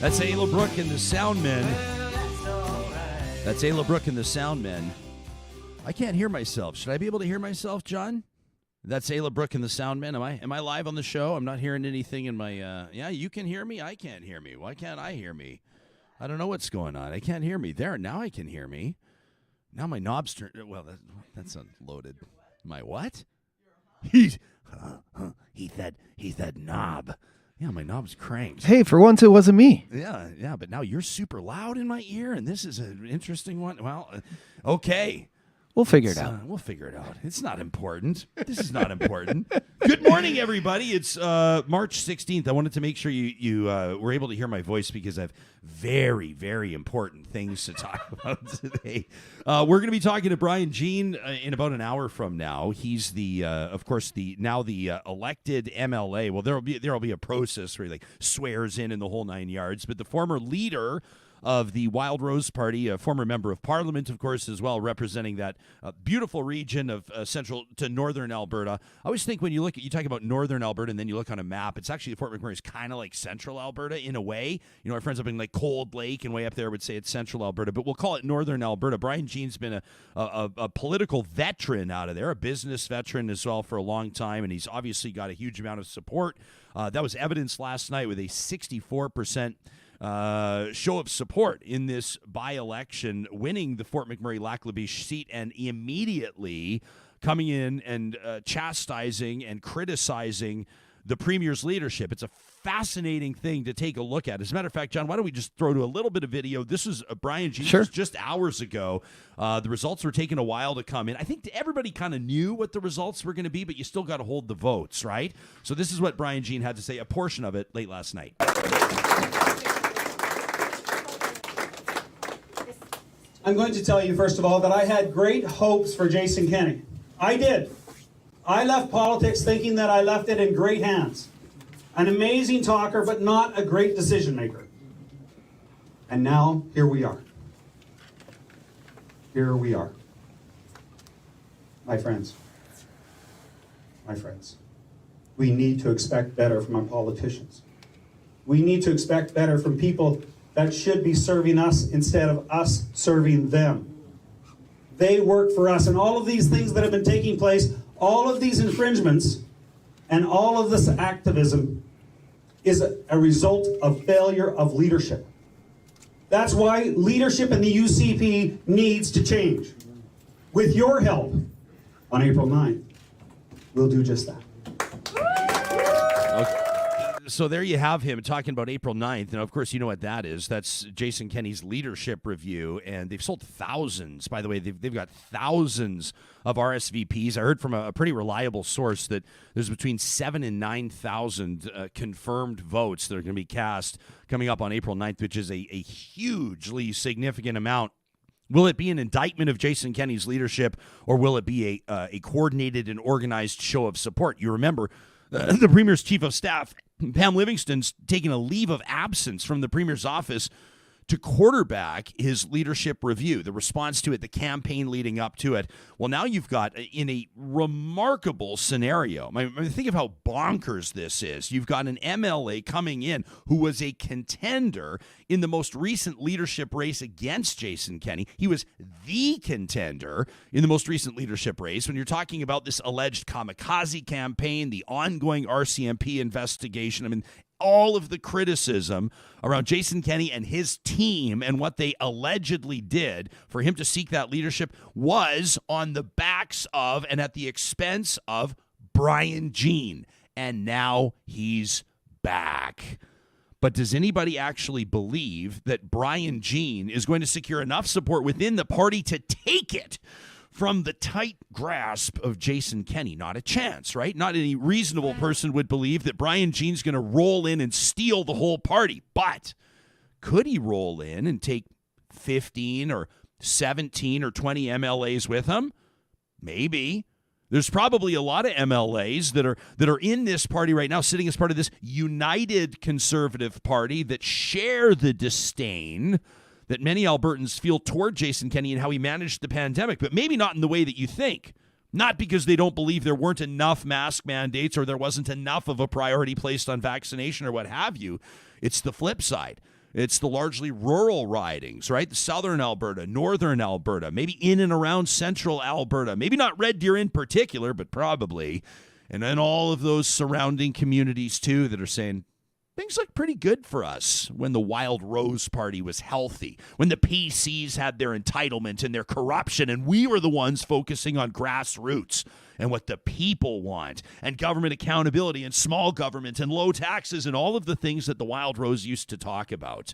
That's Ayla Brooke and the Soundmen. That's Ayla Brooke and the Soundmen. I can't hear myself. Should I be able to hear myself, John? That's Ayla Brooke and the Soundmen. Am I live on the show? I'm not hearing anything in my... Yeah, you can hear me? I can't hear me. Why can't I hear me? I don't know what's going on. I can't hear me. There, now I can hear me. Now my knob's turned... Well, that's unloaded. My what? He said knob. Yeah, my knob's cranked. Hey, for once it wasn't me. Yeah, but now you're super loud in my ear, and this is an interesting one. Well, okay. We'll figure it out. We'll figure it out. It's not important. This is not important. Good morning, everybody. It's March 16th. I wanted to make sure you were able to hear my voice because I have very, very important things to talk about today. We're going to be talking to Brian Jean in about an hour from now. He's the, of course, the elected MLA. Well, there'll be a process where he swears in the whole 9 yards. But the former leader of the Wild Rose Party, a former member of Parliament, of course, as well, representing that beautiful region of central to northern Alberta. I always think when you talk about northern Alberta and then you look on a map, it's actually Fort McMurray is kind of like central Alberta in a way. You know, our friends up in Cold Lake and way up there would say it's central Alberta, but we'll call it northern Alberta. Brian Jean's been a political veteran out of there, a business veteran as well for a long time, and he's obviously got a huge amount of support. That was evidenced last night with a 64% show of support in this by-election, winning the Fort McMurray-Lac La Biche seat and immediately coming in and chastising and criticizing the Premier's leadership. It's a fascinating thing to take a look at. As a matter of fact, John, why don't we just throw to a little bit of video? This is Brian Jean just hours ago. The results were taking a while to come in. I think everybody kind of knew what the results were going to be, but you still got to hold the votes, right? So this is what Brian Jean had to say, a portion of it, late last night. I'm going to tell you, first of all, that I had great hopes for Jason Kenney. I did. I left politics thinking that I left it in great hands. An amazing talker, but not a great decision maker. And now, here we are. Here we are. My friends. We need to expect better from our politicians. We need to expect better from people that should be serving us instead of us serving them. They work for us, and all of these things that have been taking place, all of these infringements, and all of this activism is a result of failure of leadership. That's why leadership in the UCP needs to change. With your help, on April 9th, we'll do just that. Okay. So there you have him talking about April 9th. And, of course, you know what that is. That's Jason Kenney's leadership review. And they've sold thousands. By the way, they've got thousands of RSVPs. I heard from a pretty reliable source that there's between 7,000 and 9,000 confirmed votes that are going to be cast coming up on April 9th, which is a hugely significant amount. Will it be an indictment of Jason Kenney's leadership, or will it be a coordinated and organized show of support? You remember the Premier's Chief of Staff, Pam Livingston's taking a leave of absence from the Premier's office to quarterback his leadership review, the response to it, the campaign leading up to it. Well, now you've got, in a remarkable scenario, I mean, think of how bonkers this is. You've got an MLA coming in who was a contender in the most recent leadership race against Jason Kenney. He was the contender in the most recent leadership race. When you're talking about this alleged kamikaze campaign, the ongoing RCMP investigation, I mean, all of the criticism around Jason Kenney and his team and what they allegedly did for him to seek that leadership was on the backs of and at the expense of Brian Jean. And now he's back. But does anybody actually believe that Brian Jean is going to secure enough support within the party to take it from the tight grasp of Jason Kenney? Not a chance, right? Not any reasonable person would believe that Brian Jean's going to roll in and steal the whole party. But could he roll in and take 15 or 17 or 20 MLAs with him? Maybe. There's probably a lot of MLAs that are in this party right now, sitting as part of this united conservative party that share the disdain that many Albertans feel toward Jason Kenney and how he managed the pandemic, but maybe not in the way that you think. Not because they don't believe there weren't enough mask mandates or there wasn't enough of a priority placed on vaccination or what have you. It's the flip side. It's the largely rural ridings, right? The southern Alberta, northern Alberta, maybe in and around central Alberta. Maybe not Red Deer in particular, but probably. And then all of those surrounding communities, too, that are saying, things look pretty good for us when the Wild Rose Party was healthy, when the PCs had their entitlement and their corruption, and we were the ones focusing on grassroots and what the people want, and government accountability and small government and low taxes and all of the things that the Wild Rose used to talk about.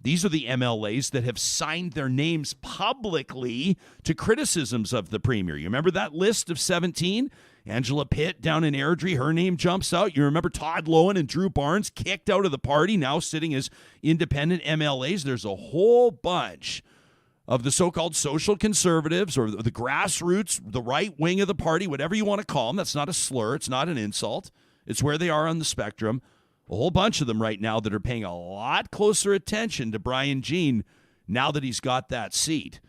These are the MLAs that have signed their names publicly to criticisms of the premier. You remember that list of 17? Angela Pitt down in Airdrie, her name jumps out. You remember Todd Lowen and Drew Barnes kicked out of the party, now sitting as independent MLAs. There's a whole bunch of the so-called social conservatives or the grassroots, the right wing of the party, whatever you want to call them. That's not a slur. It's not an insult. It's where they are on the spectrum. A whole bunch of them right now that are paying a lot closer attention to Brian Jean now that he's got that seat.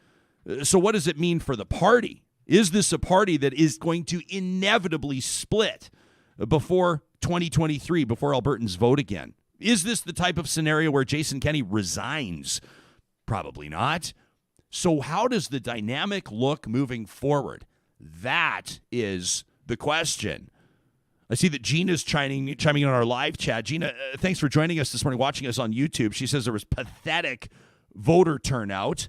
So what does it mean for the party? Is this a party that is going to inevitably split before 2023, before Albertans vote again? Is this the type of scenario where Jason Kenney resigns? Probably not. So how does the dynamic look moving forward? That is the question. I see that Gina's chiming in on our live chat. Gina, thanks for joining us this morning, watching us on YouTube. She says there was pathetic voter turnout.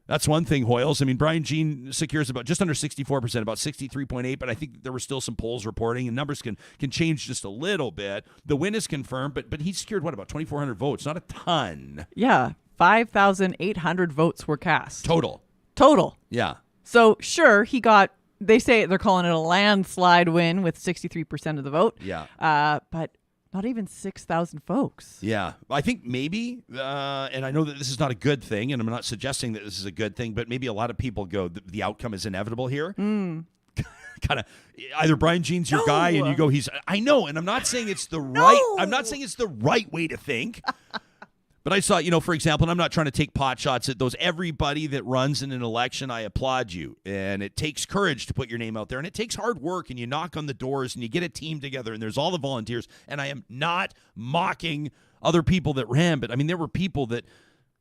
That's one thing, Hoyles. I mean, Brian Jean secures about just under 64%, about 63.8%, but I think there were still some polls reporting, and numbers can change just a little bit. The win is confirmed, but he secured, about 2,400 votes? Not a ton. Yeah, 5,800 votes were cast. Total. Yeah. So sure, he got, they say they're calling it a landslide win with 63% of the vote. Yeah. But not even 6,000 folks. Yeah. I think maybe, and I know that this is not a good thing, and I'm not suggesting that this is a good thing, but maybe a lot of people go, the outcome is inevitable here. Kind of either Brian Jean's your guy and you go, I know, and I'm not saying it's the right way to think. But I saw, for example, and I'm not trying to take pot shots at those, everybody that runs in an election, I applaud you. And it takes courage to put your name out there. And it takes hard work, and you knock on the doors, and you get a team together, and there's all the volunteers. And I am not mocking other people that ran, but, I mean, there were people that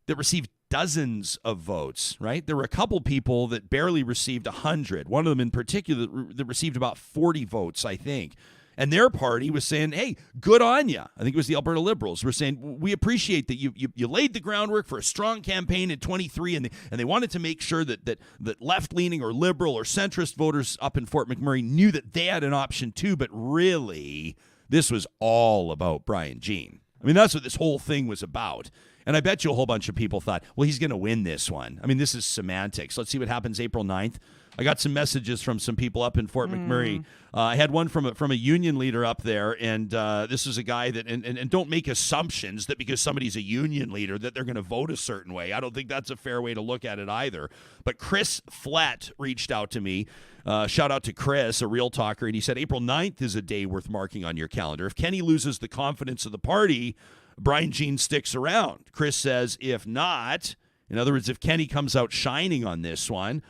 received dozens of votes, right? There were a couple people that barely received 100. One of them in particular that received about 40 votes, I think. And their party was saying, hey, good on you. I think it was the Alberta Liberals. Were saying, we appreciate that you laid the groundwork for a strong campaign in 23, and they wanted to make sure that left-leaning or liberal or centrist voters up in Fort McMurray knew that they had an option too, but really, this was all about Brian Jean. I mean, that's what this whole thing was about. And I bet you a whole bunch of people thought, well, he's going to win this one. I mean, this is semantics. Let's see what happens April 9th. I got some messages from some people up in Fort McMurray. I had one from a union leader up there, and this is a guy that, and don't make assumptions that because somebody's a union leader that they're going to vote a certain way. I don't think that's a fair way to look at it either. But Chris Flett reached out to me. Shout out to Chris, a real talker, and he said April 9th is a day worth marking on your calendar. If Kenney loses the confidence of the party, Brian Jean sticks around. Chris says if not, in other words, if Kenney comes out shining on this one,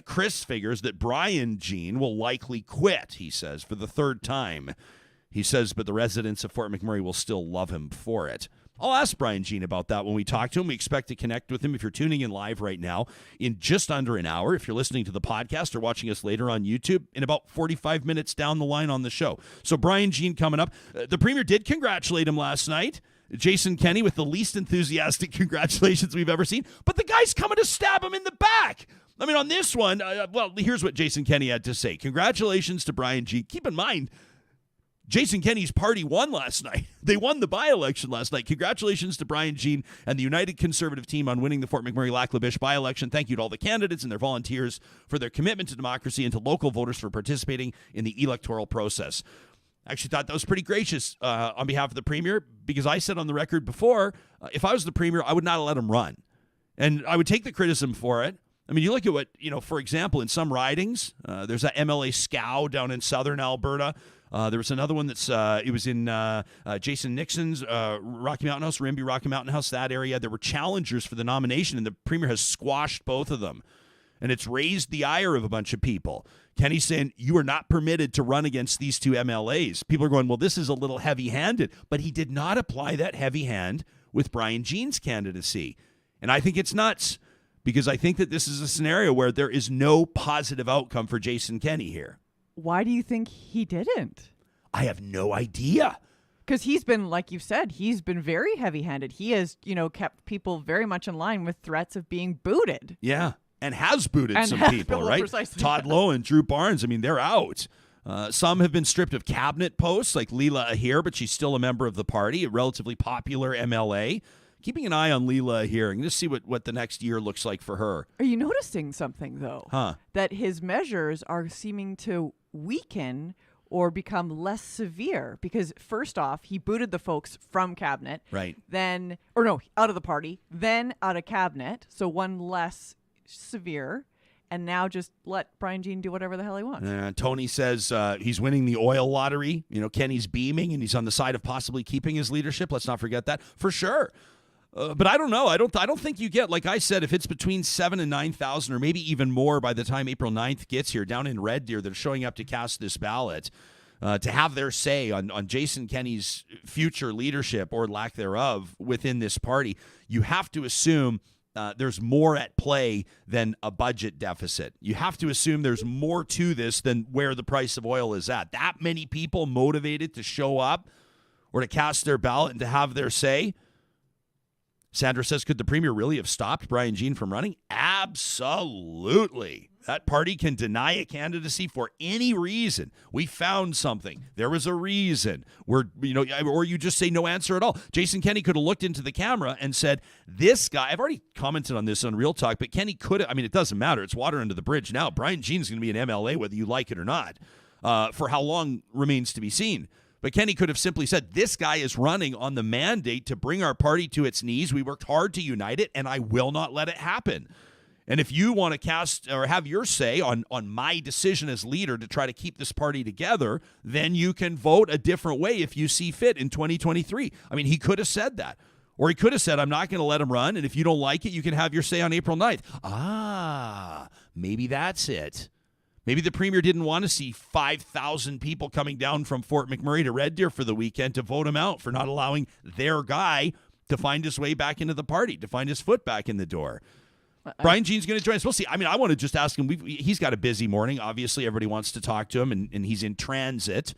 Chris figures that Brian Jean will likely quit, he says, for the third time. He says, but the residents of Fort McMurray will still love him for it. I'll ask Brian Jean about that when we talk to him. We expect to connect with him if you're tuning in live right now in just under an hour. If you're listening to the podcast or watching us later on YouTube, in about 45 minutes down the line on the show. So Brian Jean coming up. The Premier did congratulate him last night. Jason Kenney with the least enthusiastic congratulations we've ever seen. But the guy's coming to stab him in the back. I mean, on this one, well, here's what Jason Kenney had to say. Congratulations to Brian Jean. Keep in mind, Jason Kenney's party won last night. They won the by-election last night. Congratulations to Brian Jean and the United Conservative team on winning the Fort McMurray-Lac La Biche by-election. Thank you to all the candidates and their volunteers for their commitment to democracy and to local voters for participating in the electoral process. I actually thought that was pretty gracious on behalf of the Premier, because I said on the record before, if I was the Premier, I would not have let him run. And I would take the criticism for it. I mean, you look at what, for example, in some ridings, there's that MLA Scow down in southern Alberta. There was another one that's, it was in Jason Nixon's Rocky Mountain House, Rimbey Rocky Mountain House, that area. There were challengers for the nomination, and the Premier has squashed both of them. And it's raised the ire of a bunch of people. Kenney's saying you are not permitted to run against these two MLAs. People are going, well, this is a little heavy-handed. But he did not apply that heavy hand with Brian Jean's candidacy. And I think it's nuts because I think that this is a scenario where there is no positive outcome for Jason Kenney here. Why do you think he didn't? I have no idea. Because he's been, like you said, he's been very heavy-handed. He has, kept people very much in line with threats of being booted. Yeah. And has booted some people, right? Precisely. Todd Lowe and Drew Barnes, I mean, they're out. Some have been stripped of cabinet posts, like Leela Ahir, but she's still a member of the party, a relatively popular MLA. Keeping an eye on Leela Ahir and just see what the next year looks like for her. Are you noticing something, though? Huh? That his measures are seeming to weaken or become less severe because, first off, he booted the folks from cabinet. Right. Then, out of the party, then out of cabinet, so one less severe, and now just let Brian Jean do whatever the hell he wants. Tony says he's winning the oil lottery. Kenny's beaming, and he's on the side of possibly keeping his leadership. Let's not forget that, for sure. But I don't know. I don't think you get, like I said, if it's between 7,000 and 9,000 or maybe even more by the time April 9th gets here down in Red Deer that are showing up to cast this ballot, to have their say on Jason Kenney's future leadership or lack thereof within this party, you have to assume there's more at play than a budget deficit. You have to assume there's more to this than where the price of oil is at. That many people motivated to show up or to cast their ballot and to have their say. Sandra says, could the premier really have stopped Brian Jean from running? Absolutely. That party can deny a candidacy for any reason. We found something. There was a reason. Or you just say no answer at all. Jason Kenney could have looked into the camera and said, this guy, I've already commented on this on Real Talk, but Kenney could have, it doesn't matter. It's water under the bridge now. Brian Jean's going to be an MLA whether you like it or not. For how long remains to be seen. But Kenney could have simply said, this guy is running on the mandate to bring our party to its knees. We worked hard to unite it, and I will not let it happen. And if you want to cast or have your say on my decision as leader to try to keep this party together, then you can vote a different way if you see fit in 2023. He could have said that. Or he could have said, I'm not going to let him run, and if you don't like it, you can have your say on April 9th. Maybe that's it. Maybe the premier didn't want to see 5,000 people coming down from Fort McMurray to Red Deer for the weekend to vote him out for not allowing their guy to find his way back into the party, to find his foot back in the door. Brian Jean's going to join us. We'll see. I want to just ask him. He's got a busy morning. Obviously, everybody wants to talk to him, and he's in transit.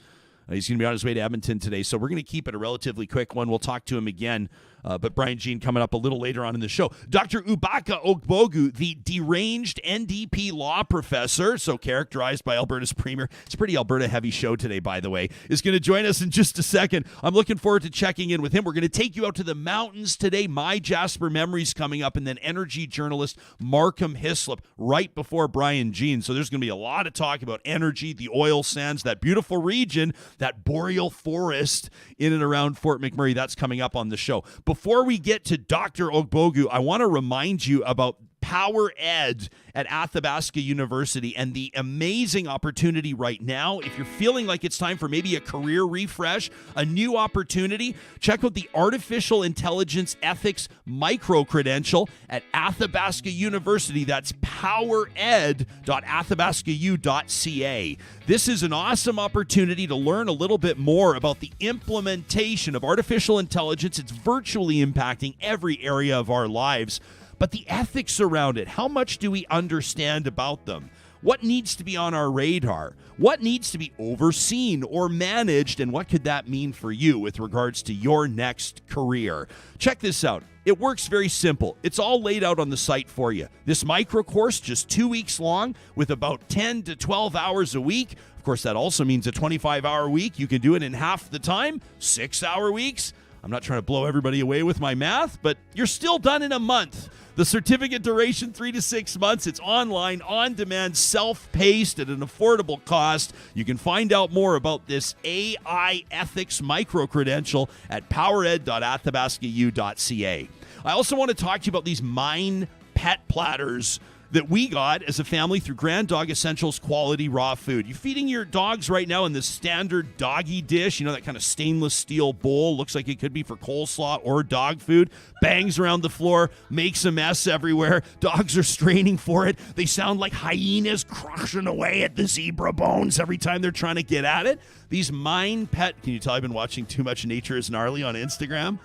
He's going to be on his way to Edmonton today, so we're going to keep it a relatively quick one. We'll talk to him again, but Brian Jean coming up a little later on in the show. Dr. Ubaka Ogbogu, the deranged NDP law professor, so characterized by Alberta's premier. It's a pretty Alberta-heavy show today, by the way, is going to join us in just a second. I'm looking forward to checking in with him. We're going to take you out to the mountains today. MyJasper Memories coming up, and then energy journalist Markham Hislop right before Brian Jean. So there's going to be a lot of talk about energy, the oil sands, that beautiful region, that boreal forest in and around Fort McMurray. That's coming up on the show. Before we get to Dr. Ogbogu, I want to remind you about Power Ed at Athabasca University and the amazing opportunity right now. If you're feeling like it's time for maybe a career refresh, a new opportunity, check out the Artificial Intelligence Ethics Micro-Credential at Athabasca University. That's powered.athabascau.ca. This is an awesome opportunity to learn a little bit more about the implementation of artificial intelligence. It's virtually impacting every area of our lives. But the ethics around it, how much do we understand about them? What needs to be on our radar? What needs to be overseen or managed? And what could that mean for you with regards to your next career? Check this out. It works very simple. It's all laid out on the site for you. This micro course, just 2 weeks long with about 10 to 12 hours a week. Of course, that also means a 25-hour week. You can do it in half the time, 6-hour weeks. I'm not trying to blow everybody away with my math, but you're still done in a month. The certificate duration, 3 to 6 months. It's online, on-demand, self-paced at an affordable cost. You can find out more about this AI ethics micro-credential at powered.athabascau.ca. I also want to talk to you about these Mine pet platters that we got as a family through Grand Dog Essentials quality raw food. You're feeding your dogs right now in the standard doggy dish, that kind of stainless steel bowl. Looks like it could be for coleslaw or dog food. Bangs around the floor, makes a mess everywhere. Dogs are straining for it. They sound like hyenas crushing away at the zebra bones every time they're trying to get at it. These Mind Pet, can you tell I've been watching too much Nature is Gnarly on Instagram?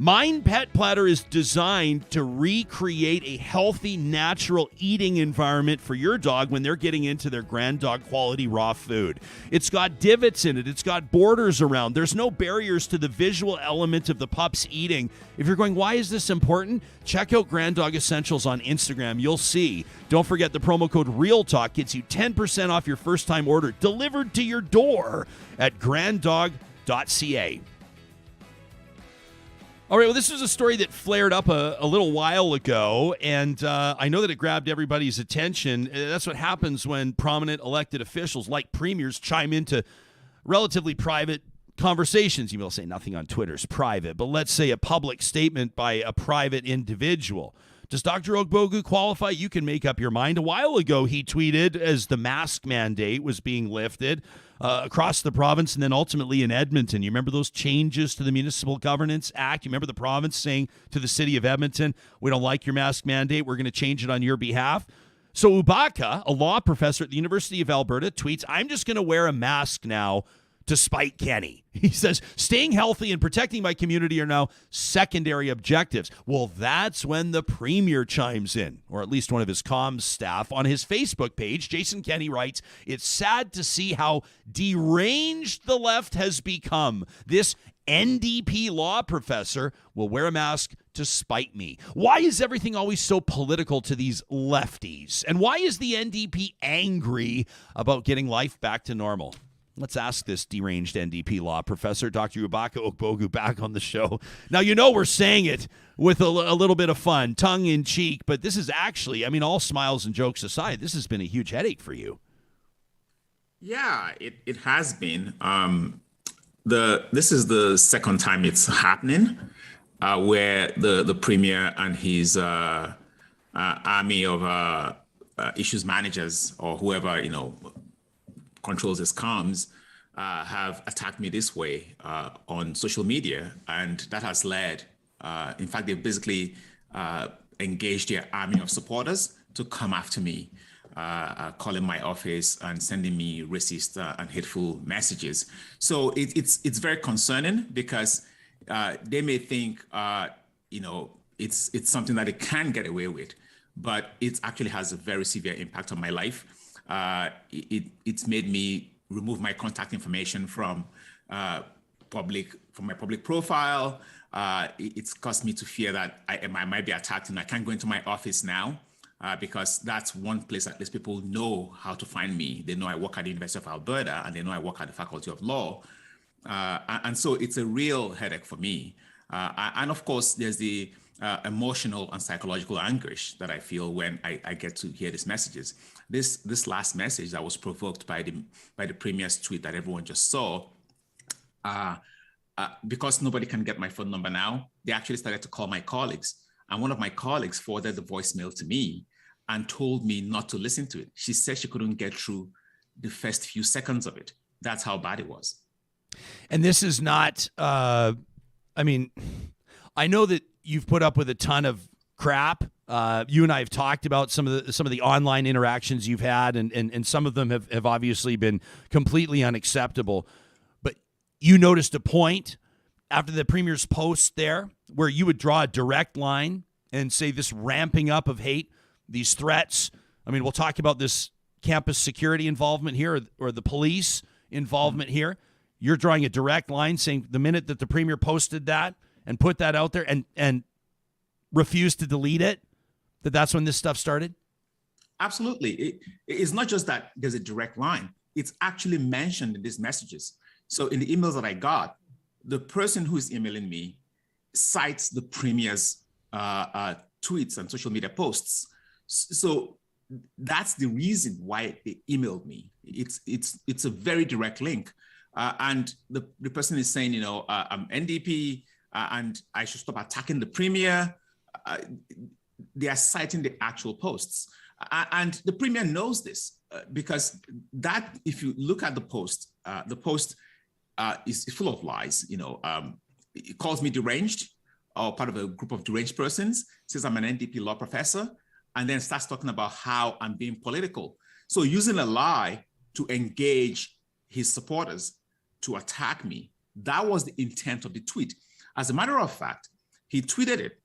Mind Pet Platter is designed to recreate a healthy, natural eating environment for your dog when they're getting into their Grand Dog quality raw food. It's got divots in it. It's got borders around. There's no barriers to the visual element of the pup's eating. If you're going, why is this important? Check out Grand Dog Essentials on Instagram. You'll see. Don't forget the promo code REALTALK gets you 10% off your first-time order delivered to your door at granddog.ca. All right, well, this is a story that flared up a little while ago, and I know that it grabbed everybody's attention. That's what happens when prominent elected officials like premiers chime into relatively private conversations. You will say nothing on Twitter is private, but let's say a public statement by a private individual. Does Dr. Ogbogu qualify? You can make up your mind. A while ago, he tweeted as the mask mandate was being lifted across the province and then ultimately in Edmonton. You remember those changes to the Municipal Governance Act? You remember the province saying to the city of Edmonton, we don't like your mask mandate. We're going to change it on your behalf. So Ubaka, a law professor at the University of Alberta, tweets, I'm just going to wear a mask now to spite Kenney. He says, staying healthy and protecting my community are now secondary objectives. Well, that's when the premier chimes in, or at least one of his comms staff. On his Facebook page, Jason Kenney writes, it's sad to see how deranged the left has become. This NDP law professor will wear a mask to spite me. Why is everything always so political to these lefties? And why is the NDP angry about getting life back to normal? Let's ask this deranged NDP law professor, Dr. Ubaka Ogbogu, back on the show. Now, we're saying it with a little bit of fun, tongue in cheek, but this is actually, all smiles and jokes aside, this has been a huge headache for you. Yeah, it has been. This is the second time it's happening, where the premier and his army of issues managers or whoever controls his comms have attacked me this way on social media, and that has led. In fact, they've basically engaged their army of supporters to come after me, calling my office and sending me racist and hateful messages. So it's very concerning because they may think it's something that they can get away with, but it actually has a very severe impact on my life. It's made me remove my contact information from my public profile. It's caused me to fear that I might be attacked, and I can't go into my office now because that's one place at least people know how to find me. They know I work at the University of Alberta, and they know I work at the Faculty of Law. And so it's a real headache for me. And of course, there's the emotional and psychological anguish that I feel when I get to hear these messages. This last message that was provoked by the premier's tweet that everyone just saw, because nobody can get my phone number now, they actually started to call my colleagues. And one of my colleagues forwarded the voicemail to me and told me not to listen to it. She said she couldn't get through the first few seconds of it. That's how bad it was. And this is not, I know that you've put up with a ton of crap. You and I have talked about some of the online interactions you've had, and some of them have obviously been completely unacceptable. But you noticed a point after the premier's post there where you would draw a direct line and say this ramping up of hate, these threats. We'll talk about this campus security involvement here or the police involvement here. You're drawing a direct line saying the minute that the premier posted that and put that out there and refused to delete it, that's when this stuff started? Absolutely. It's not just that there's a direct line. It's actually mentioned in these messages. So in the emails that I got, the person who is emailing me cites the premier's tweets and social media posts. So that's the reason why they emailed me. It's a very direct link. And the person is saying, I'm NDP and I should stop attacking the premier. they are citing the actual posts. And the premier knows this because that, if you look at the post is full of lies. It calls me deranged or part of a group of deranged persons, says I'm an NDP law professor, and then starts talking about how I'm being political. So using a lie to engage his supporters to attack me, that was the intent of the tweet. As a matter of fact, he tweeted it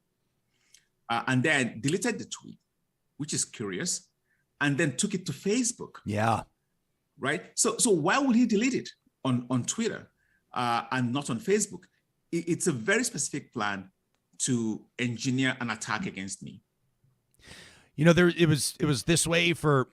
and then deleted the tweet, which is curious, and then took it to Facebook. Yeah. Right? So why would he delete it on Twitter and not on Facebook? It's a very specific plan to engineer an attack against me. It was this way for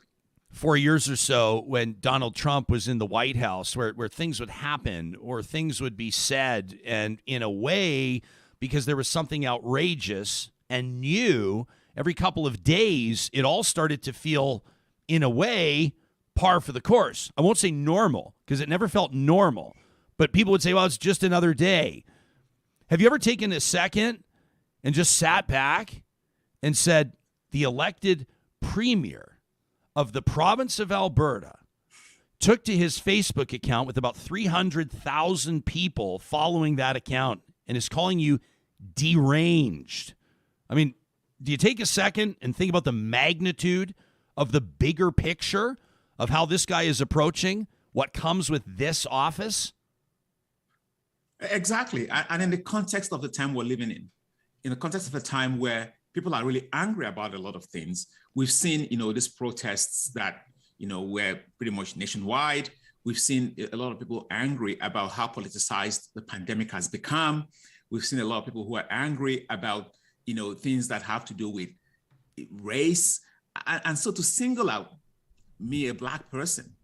4 years or so when Donald Trump was in the White House, where things would happen or things would be said, and in a way, because there was something outrageous and new, every couple of days, it all started to feel, in a way, par for the course. I won't say normal, because it never felt normal, but people would say, well, it's just another day. Have you ever taken a second and just sat back and said, the elected premier of the province of Alberta took to his Facebook account with about 300,000 people following that account and is calling you deranged? I mean, do you take a second and think about the magnitude of the bigger picture of how this guy is approaching what comes with this office? Exactly. And in the context of the time we're living in the context of a time where people are really angry about a lot of things, we've seen, these protests that, were pretty much nationwide. We've seen a lot of people angry about how politicized the pandemic has become. We've seen a lot of people who are angry about, things that have to do with race. And so to single out me, a Black person,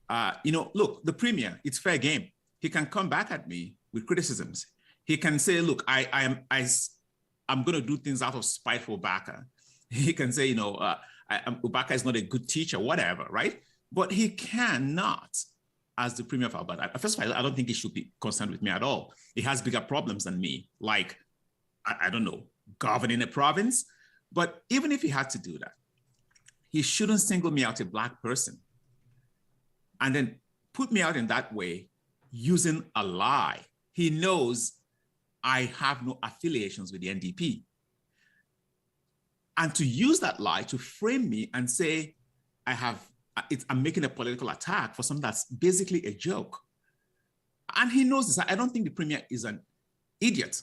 look, the premier, it's fair game. He can come back at me with criticisms. He can say, look, I'm going to do things out of spite for Ubaka. He can say, Ubaka is not a good teacher, whatever, right? But he cannot, as the premier of Alberta. First of all, I don't think he should be concerned with me at all. He has bigger problems than me, like, I don't know, governing a province. But even if he had to do that, he shouldn't single me out, a Black person, and then put me out in that way using a lie. He knows I have no affiliations with the NDP. And to use that lie to frame me and say I'm making a political attack for something that's basically a joke. And he knows this. I don't think the premier is an idiot.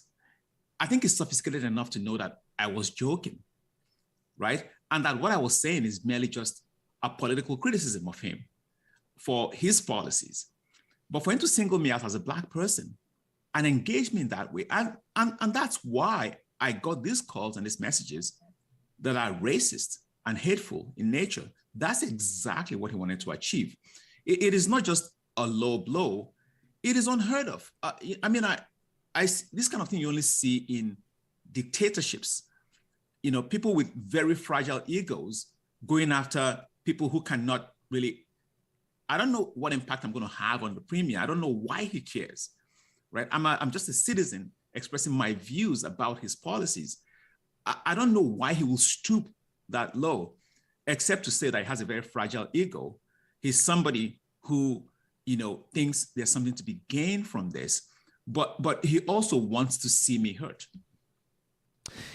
I think he's sophisticated enough to know that I was joking, right? And that what I was saying is merely just a political criticism of him for his policies. But for him to single me out as a Black person and engage me in that way, and that's why I got these calls and these messages that are racist and hateful in nature. That's exactly what he wanted to achieve. It is not just a low blow. It is unheard of. This kind of thing you only see in dictatorships. People with very fragile egos going after people who cannot really. I don't know what impact I'm going to have on the premier. I don't know why he cares, right? I'm just a citizen expressing my views about his policies. I don't know why he will stoop that low, except to say that he has a very fragile ego. He's somebody who, thinks there's something to be gained from this, but he also wants to see me hurt.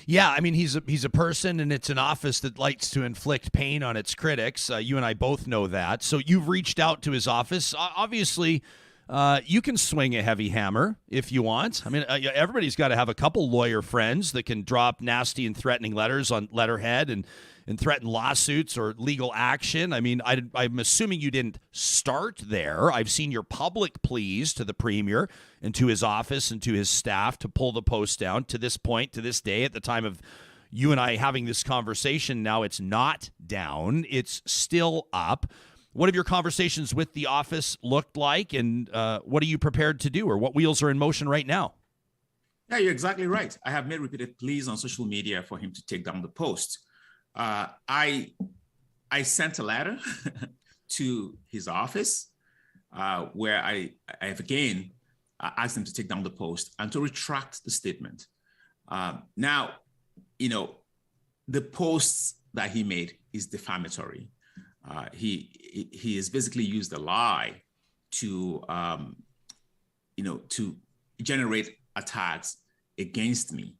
Yeah, I mean, he's a person, and it's an office that likes to inflict pain on its critics. You and I both know that. So you've reached out to his office. Obviously, you can swing a heavy hammer if you want. I mean, everybody's got to have a couple lawyer friends that can drop nasty and threatening letters on letterhead and threaten lawsuits or legal action. I mean, I'm assuming you didn't start there. I've seen your public pleas to the premier and to his office and to his staff to pull the post down. To this point, to this day, at the time of you and I having this conversation, now it's not down. It's still up. What have your conversations with the office looked like, and what are you prepared to do, or what wheels are in motion right now? Yeah, you're exactly right. I have made repeated pleas on social media for him to take down the post. I sent a letter to his office where I have again asked him to take down the post and to retract the statement. Now, the posts that he made is defamatory. He has basically used a lie to, to generate attacks against me.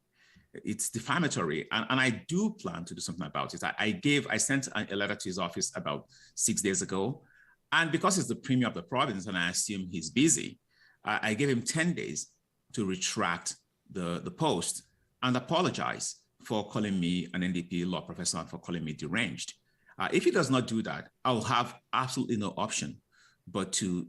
It's defamatory, and I do plan to do something about it. I sent a letter to his office about 6 days ago, and because he's the premier of the province, and I assume he's busy, I gave him 10 days to retract the post and apologize for calling me an NDP law professor and for calling me deranged. If he does not do that, I will have absolutely no option but to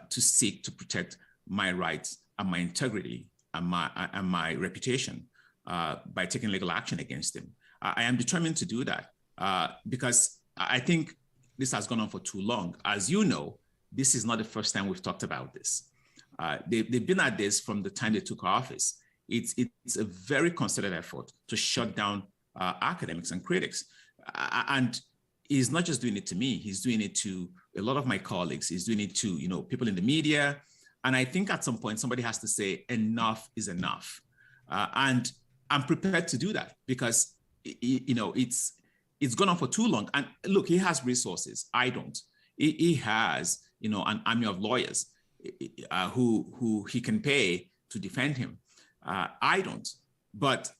seek to protect my rights and my integrity and my reputation by taking legal action against him. I am determined to do that because I think this has gone on for too long. As you know, this is not the first time we've talked about this. They've been at this from the time they took office. It's a very concerted effort to shut down academics and critics. And he's not just doing it to me, he's doing it to a lot of my colleagues. He's doing it to, people in the media. And I think at some point, somebody has to say enough is enough. And I'm prepared to do that because, it's gone on for too long. And look, he has resources. I don't. He has, an army of lawyers who he can pay to defend him. I don't. But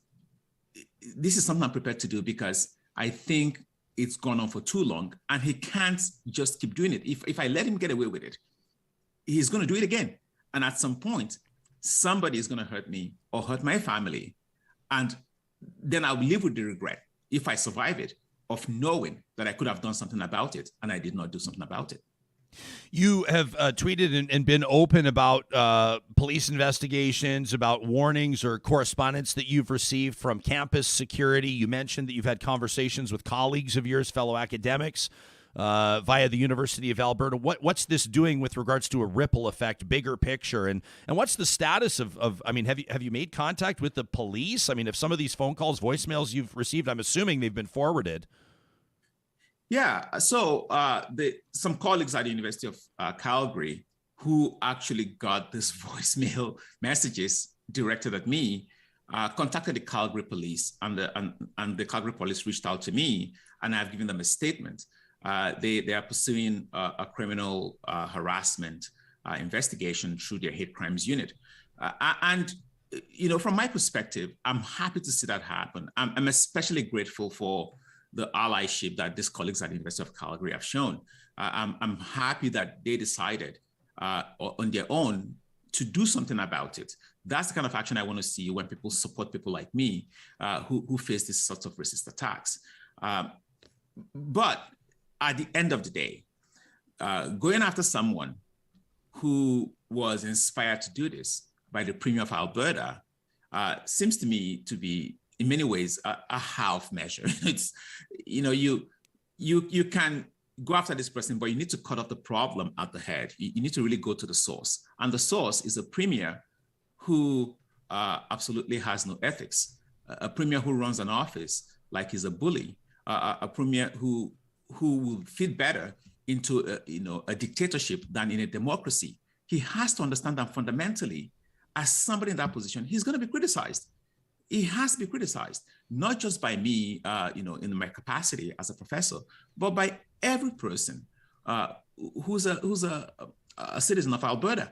this is something I'm prepared to do because I think it's gone on for too long and he can't just keep doing it. If I let him get away with it, he's going to do it again. And at some point, somebody is going to hurt me or hurt my family. And then I'll live with the regret, if I survive it, of knowing that I could have done something about it and I did not do something about it. You have tweeted and been open about police investigations, about warnings or correspondence that you've received from campus security. You mentioned that you've had conversations with colleagues of yours, fellow academics, via the University of Alberta. What's this doing with regards to a ripple effect, bigger picture? And what's the status of have you made contact with the police? I mean, if some of these phone calls, voicemails you've received, I'm assuming they've been forwarded. Yeah, so some colleagues at the University of Calgary who actually got this voicemail messages directed at me contacted the Calgary police, and the Calgary police reached out to me, and I've given them a statement. They are pursuing a criminal harassment investigation through their hate crimes unit. And from my perspective, I'm happy to see that happen. I'm especially grateful for the allyship that these colleagues at the University of Calgary have shown. I'm happy that they decided on their own to do something about it. That's the kind of action I want to see when people support people like me who face these sorts of racist attacks. But at the end of the day, going after someone who was inspired to do this by the Premier of Alberta seems to me to be, in many ways, a half measure. It's, you can go after this person, but you need to cut off the problem at the head. You need to really go to the source. And the source is a premier who absolutely has no ethics, a premier who runs an office like he's a bully, a premier who will fit better into a dictatorship than in a democracy. He has to understand that fundamentally, as somebody in that position, he's going to be criticized. He has to be criticized, not just by me, in my capacity as a professor, but by every person who's a citizen of Alberta.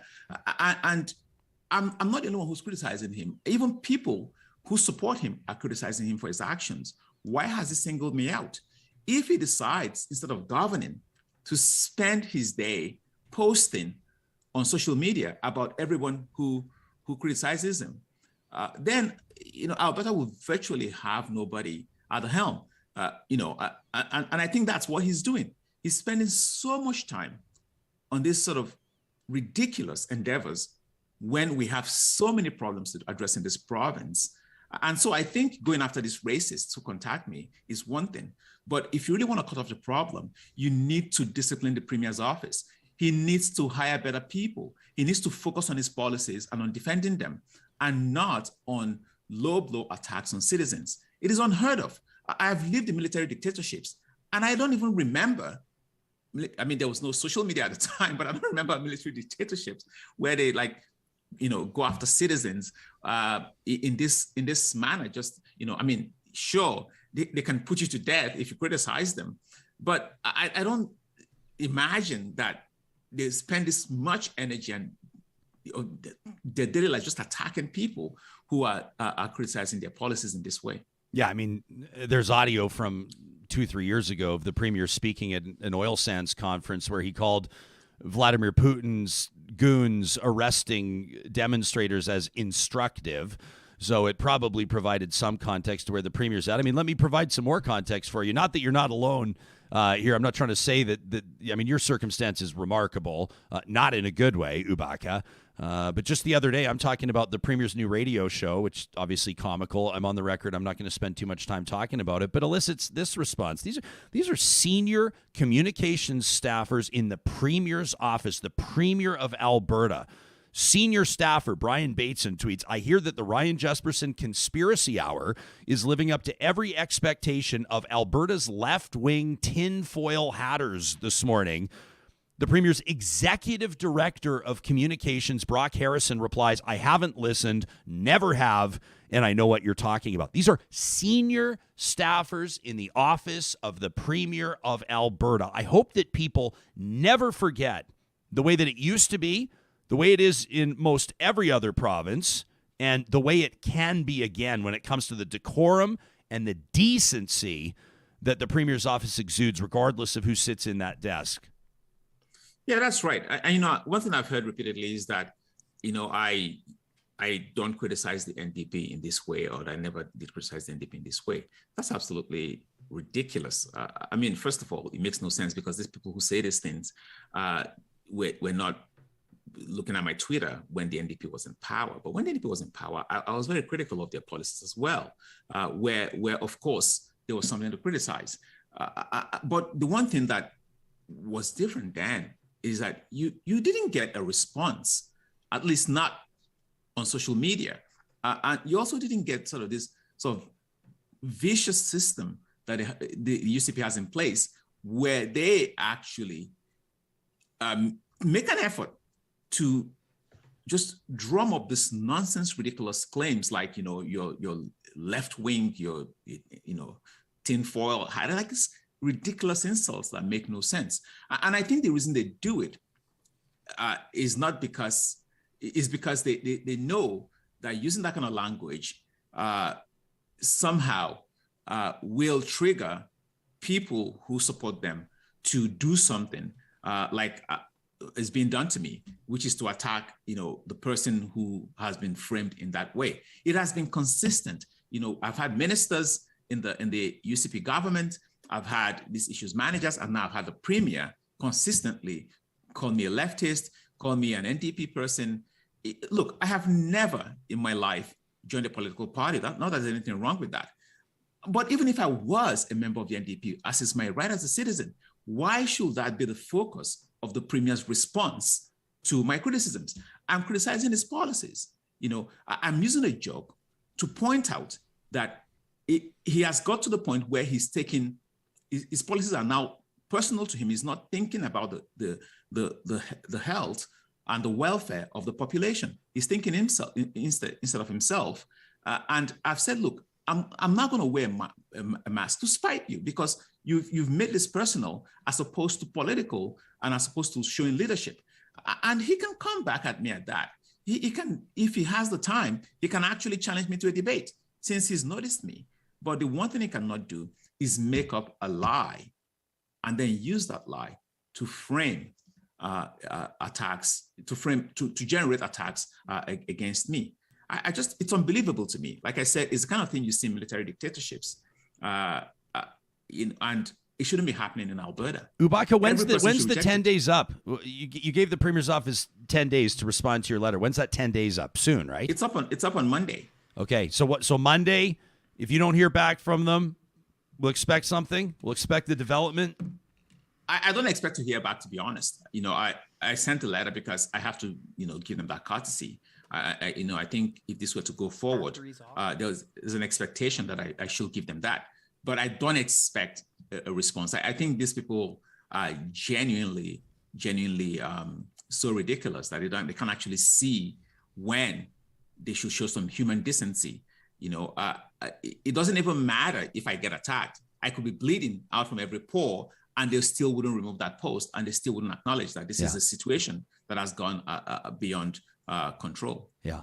And I'm not the only one who's criticizing him. Even people who support him are criticizing him for his actions. Why has he singled me out? If he decides, instead of governing, to spend his day posting on social media about everyone who criticizes him, then Alberta will virtually have nobody at the helm. And I think that's what he's doing. He's spending so much time on this sort of ridiculous endeavors when we have so many problems to address in this province. And so I think going after these racists who contact me is one thing. But if you really want to cut off the problem, you need to discipline the Premier's office. He needs to hire better people. He needs to focus on his policies and on defending them, and not on low-blow attacks on citizens. It is unheard of. I've lived in military dictatorships, and I don't even remember. I mean, there was no social media at the time, but I don't remember military dictatorships where they go after citizens in this manner. Just, sure, they can put you to death if you criticize them. But I don't imagine that they spend this much energy and their daily life just attacking people who are criticizing their policies in this way. Yeah, I mean, there's audio from 2-3 years ago of the premier speaking at an oil sands conference where he called Vladimir Putin's goons arresting demonstrators as instructive. So it probably provided some context to where the premier's at. I mean, let me provide some more context for you. Not that you're not alone here. I'm not trying to say that I mean, your circumstance is remarkable, not in a good way, Ubaka. But just the other day, I'm talking about the premier's new radio show, which obviously comical. I'm on the record. I'm not going to spend too much time talking about it, but elicits this response. These are senior communications staffers in the premier's office, the premier of Alberta. Senior staffer Brian Bateson tweets, I hear that the Ryan Jesperson Conspiracy Hour is living up to every expectation of Alberta's left-wing tinfoil hatters this morning. The Premier's Executive Director of Communications, Brock Harrison, replies, I haven't listened, never have, and I know what you're talking about. These are senior staffers in the office of the Premier of Alberta. I hope that people never forget the way that it used to be, the way it is in most every other province, and the way it can be again when it comes to the decorum and the decency that the Premier's office exudes, regardless of who sits in that desk. Yeah, that's right. One thing I've heard repeatedly is that, I don't criticize the NDP in this way, or I never did criticize the NDP in this way. That's absolutely ridiculous. First of all, it makes no sense because these people who say these things were not looking at my Twitter when the NDP was in power. But when the NDP was in power, I was very critical of their policies as well, where of course, there was something to criticize. But the one thing that was different then is that you didn't get a response, at least not on social media. And you also didn't get sort of this sort of vicious system that the UCP has in place, where they actually make an effort to just drum up this nonsense, ridiculous claims like, your left wing, your, tinfoil hat, like this ridiculous insults that make no sense. And I think the reason they do it is because they know that using that kind of language somehow will trigger people who support them to do something like is being done to me, which is to attack, the person who has been framed in that way. It has been consistent. I've had ministers in the UCP government. I've had these issues managers, and now I've had the premier consistently call me a leftist, call me an NDP person. Look, I have never in my life joined a political party. Not that there's anything wrong with that. But even if I was a member of the NDP, as is my right as a citizen, why should that be the focus of the premier's response to my criticisms? I'm criticizing his policies. I'm using a joke to point out that he has got to the point where he's taking, his policies are now personal to him. He's not thinking about the health and the welfare of the population. He's thinking himself instead of himself. And I've said, look, I'm not going to wear a mask to spite you, because you've made this personal as opposed to political and as opposed to showing leadership. And he can come back at me at that. He can, if he has the time, he can actually challenge me to a debate since he's noticed me. But the one thing he cannot do is make up a lie and then use that lie to frame attacks, to generate attacks against me. It's unbelievable to me. Like I said, it's the kind of thing you see in military dictatorships, and it shouldn't be happening in Alberta. Ubaka, when's the 10 days up? You gave the Premier's office 10 days to respond to your letter. When's that 10 days up? Soon, right? It's up on Monday. Okay, so what? So Monday, if you don't hear back from them, we'll expect something. We'll expect the development. I don't expect to hear back, to be honest. I sent a letter because I have to, give them that courtesy. I think if this were to go forward, there's an expectation that I should give them that. But I don't expect a response. I think these people are genuinely so ridiculous that they can't actually see when they should show some human decency, it doesn't even matter if I get attacked. I could be bleeding out from every pore, and they still wouldn't remove that post, and they still wouldn't acknowledge that this is a situation that has gone beyond control. Yeah.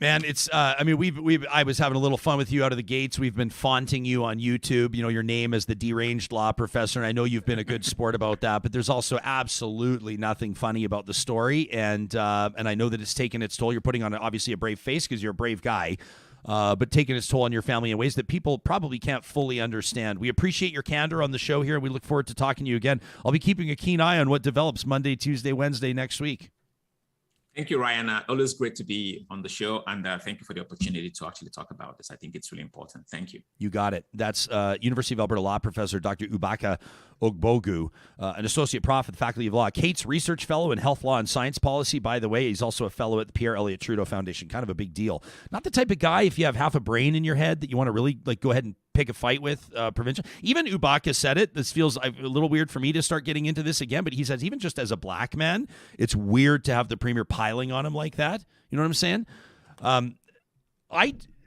Man, it's, I was having a little fun with you out of the gates. We've been faunting you on YouTube, your name as the deranged law professor. And I know you've been a good sport about that, but there's also absolutely nothing funny about the story. And I know that it's taken its toll. You're putting on obviously a brave face because you're a brave guy, but taking its toll on your family in ways that people probably can't fully understand. We appreciate your candor on the show here. We look forward to talking to you again. I'll be keeping a keen eye on what develops Monday, Tuesday, Wednesday next week. Thank you, Ryan. Always great to be on the show, and thank you for the opportunity to actually talk about this. I think it's really important. Thank you. You got it. That's University of Alberta law professor Dr. Ubaka Ogbogu, an associate prof at the Faculty of Law. Kate's research fellow in health law and science policy, by the way. He's also a fellow at the Pierre Elliott Trudeau Foundation. Kind of a big deal. Not the type of guy, if you have half a brain in your head, that you want to really go ahead and pick a fight with provincial. Even Ubaka said it. This feels a little weird for me to start getting into this again, but he says even just as a black man, it's weird to have the premier piling on him like that. You know what I'm saying?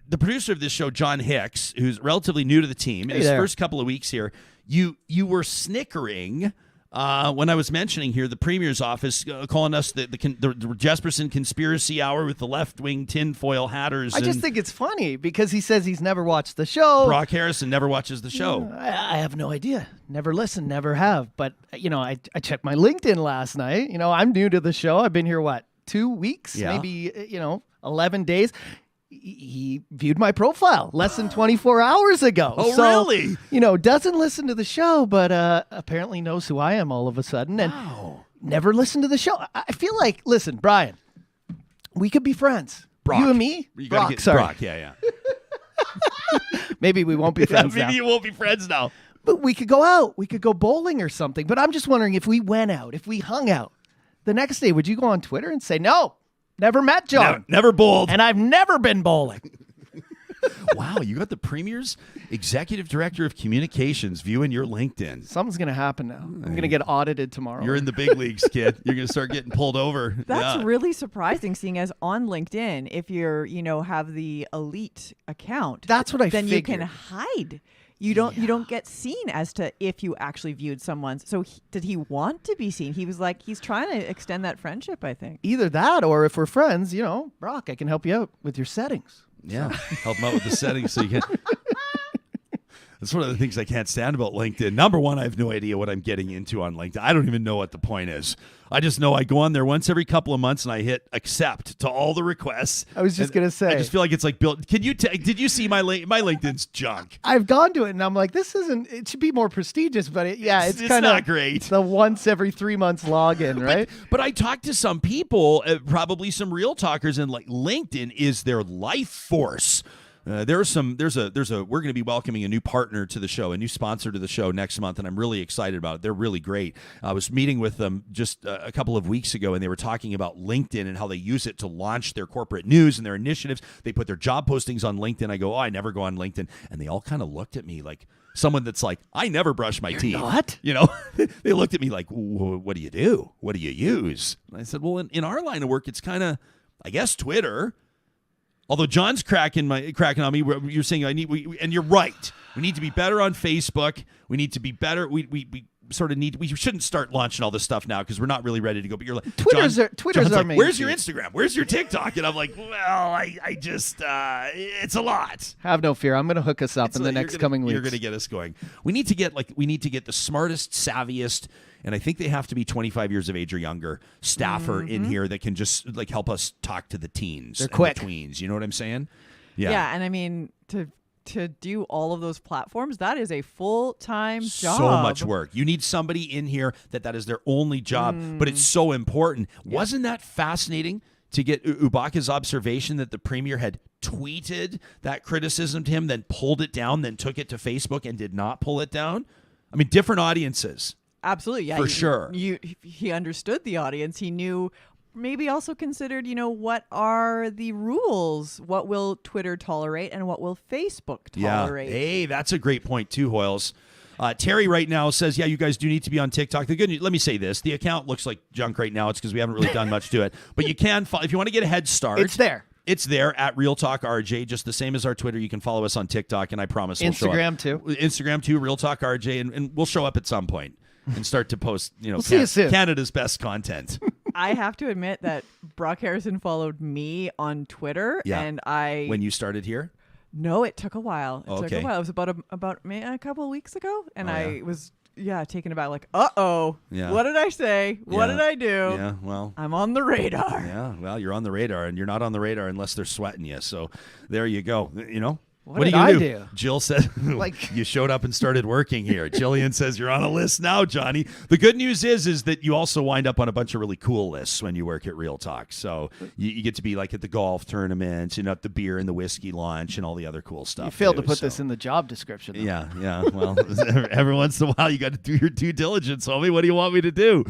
The producer of this show, John Hicks, who's relatively new to the team, in his first couple of weeks here, you were snickering when I was mentioning here the Premier's office calling us the Jesperson conspiracy hour with the left-wing tinfoil hatters. I just think it's funny because he says he's never watched the show. Brock Harrison never watches the show. I have no idea. Never listened, never have. But, I checked my LinkedIn last night. I'm new to the show. I've been here, 2 weeks? Yeah. Maybe, 11 days. He viewed my profile less than 24 hours ago. Oh, so, really? Doesn't listen to the show, but apparently knows who I am all of a sudden. And never listened to the show. I feel like, listen, Brian, we could be friends. Brock. You and me? Brock, sorry. Brock, yeah. Maybe we won't be friends now. Maybe you won't be friends now. But we could go out. We could go bowling or something. But I'm just wondering if we went out, if we hung out, the next day, would you go on Twitter and say, no, never met John. Never bowled. And I've never been bowling. Wow, you got the Premier's Executive Director of Communications viewing your LinkedIn. Something's going to happen now. I'm going to get audited tomorrow. You're in the big leagues, kid. You're going to start getting pulled over. That's really surprising, seeing as on LinkedIn, if you're, have the elite account. That's what I then figured. You can hide. You don't get seen as to if you actually viewed someone's. So did he want to be seen? He was he's trying to extend that friendship, I think. Either that, or if we're friends, Brock, I can help you out with your settings. Yeah, help him out with the settings so you can. That's one of the things I can't stand about LinkedIn. Number one, I have no idea what I'm getting into on LinkedIn. I don't even know what the point is. I just know I go on there once every couple of months and I hit accept to all the requests. I was just going to say. I just feel like it's built. Did you see my LinkedIn's junk? I've gone to it and I'm like, this isn't, it should be more prestigious, but it's kind of not great. The once every 3 months login, right? But I talked to some people, probably some real talkers, and LinkedIn is their life force. We're going to be welcoming a new partner to the show, a new sponsor to the show next month, and I'm really excited about it. They're really great. I was meeting with them just a couple of weeks ago, and they were talking about LinkedIn and how they use it to launch their corporate news and their initiatives. They put their job postings on LinkedIn. I go, I never go on LinkedIn. And they all kind of looked at me like someone that's like, I never brush my teeth. Not? They looked at me like, what do you do? What do you use? And I said, well, in our line of work, it's kind of, I guess, Twitter. Although John's cracking on me, you're saying and you're right. We need to be better on Facebook. We need to be better. We shouldn't start launching all this stuff now because we're not really ready to go. But you're like, Twitter's John's our like, main where's feed. your Instagram? Where's your TikTok? And I'm like, well, I just it's a lot. Have no fear. I'm going to hook us up in the next coming weeks. You're going to get us going. We need to get the smartest, savviest, and I think they have to be 25 years of age or younger staffer in here that can just help us talk to the teens. They're and quick. The tweens. You know what I'm saying? Yeah, and I mean to do all of those platforms, that is a full-time job. So much work. You need somebody in here that is their only job, but it's so important. Yeah. Wasn't that fascinating to get Ubaka's observation that the Premier had tweeted that criticism to him, then pulled it down, then took it to Facebook and did not pull it down? I mean, different audiences. Absolutely, yeah. For sure. He understood the audience. He knew, maybe also considered, what are the rules? What will Twitter tolerate and what will Facebook tolerate? Yeah. Hey, that's a great point too, Hoyles. Terry right now says, yeah, you guys do need to be on TikTok. The good news, let me say this. The account looks like junk right now. It's because we haven't really done much to it. But you can, if you want to get a head start. It's there. It's there at Real Talk RJ, just the same as our Twitter. You can follow us on TikTok, and I promise we'll show up. Instagram too, Real Talk RJ, and we'll show up at some point and start to post, see you soon. Canada's best content. I have to admit that Brock Harrison followed me on Twitter, and when you started here? No, it took a while. It Okay. took a while. It was about a couple of weeks ago, and Oh, yeah. I was taken aback, like, uh-oh, what did I say? What did I do? Yeah, well, I'm on the radar. yeah, well, you're on the radar, and you're not on the radar unless they're sweating you. So there you go. You know. What are did you I gonna do? Jill said, you showed up and started working here. Jillian says you're on a list now, Johnny. The good news is that you also wind up on a bunch of really cool lists when you work at Real Talk. So you get to be like at the golf tournaments, and at the beer and the whiskey launch and all the other cool stuff. You failed to too, put this in the job description, though. Yeah. Well, every once in a while you got to do your due diligence, homie. What do you want me to do?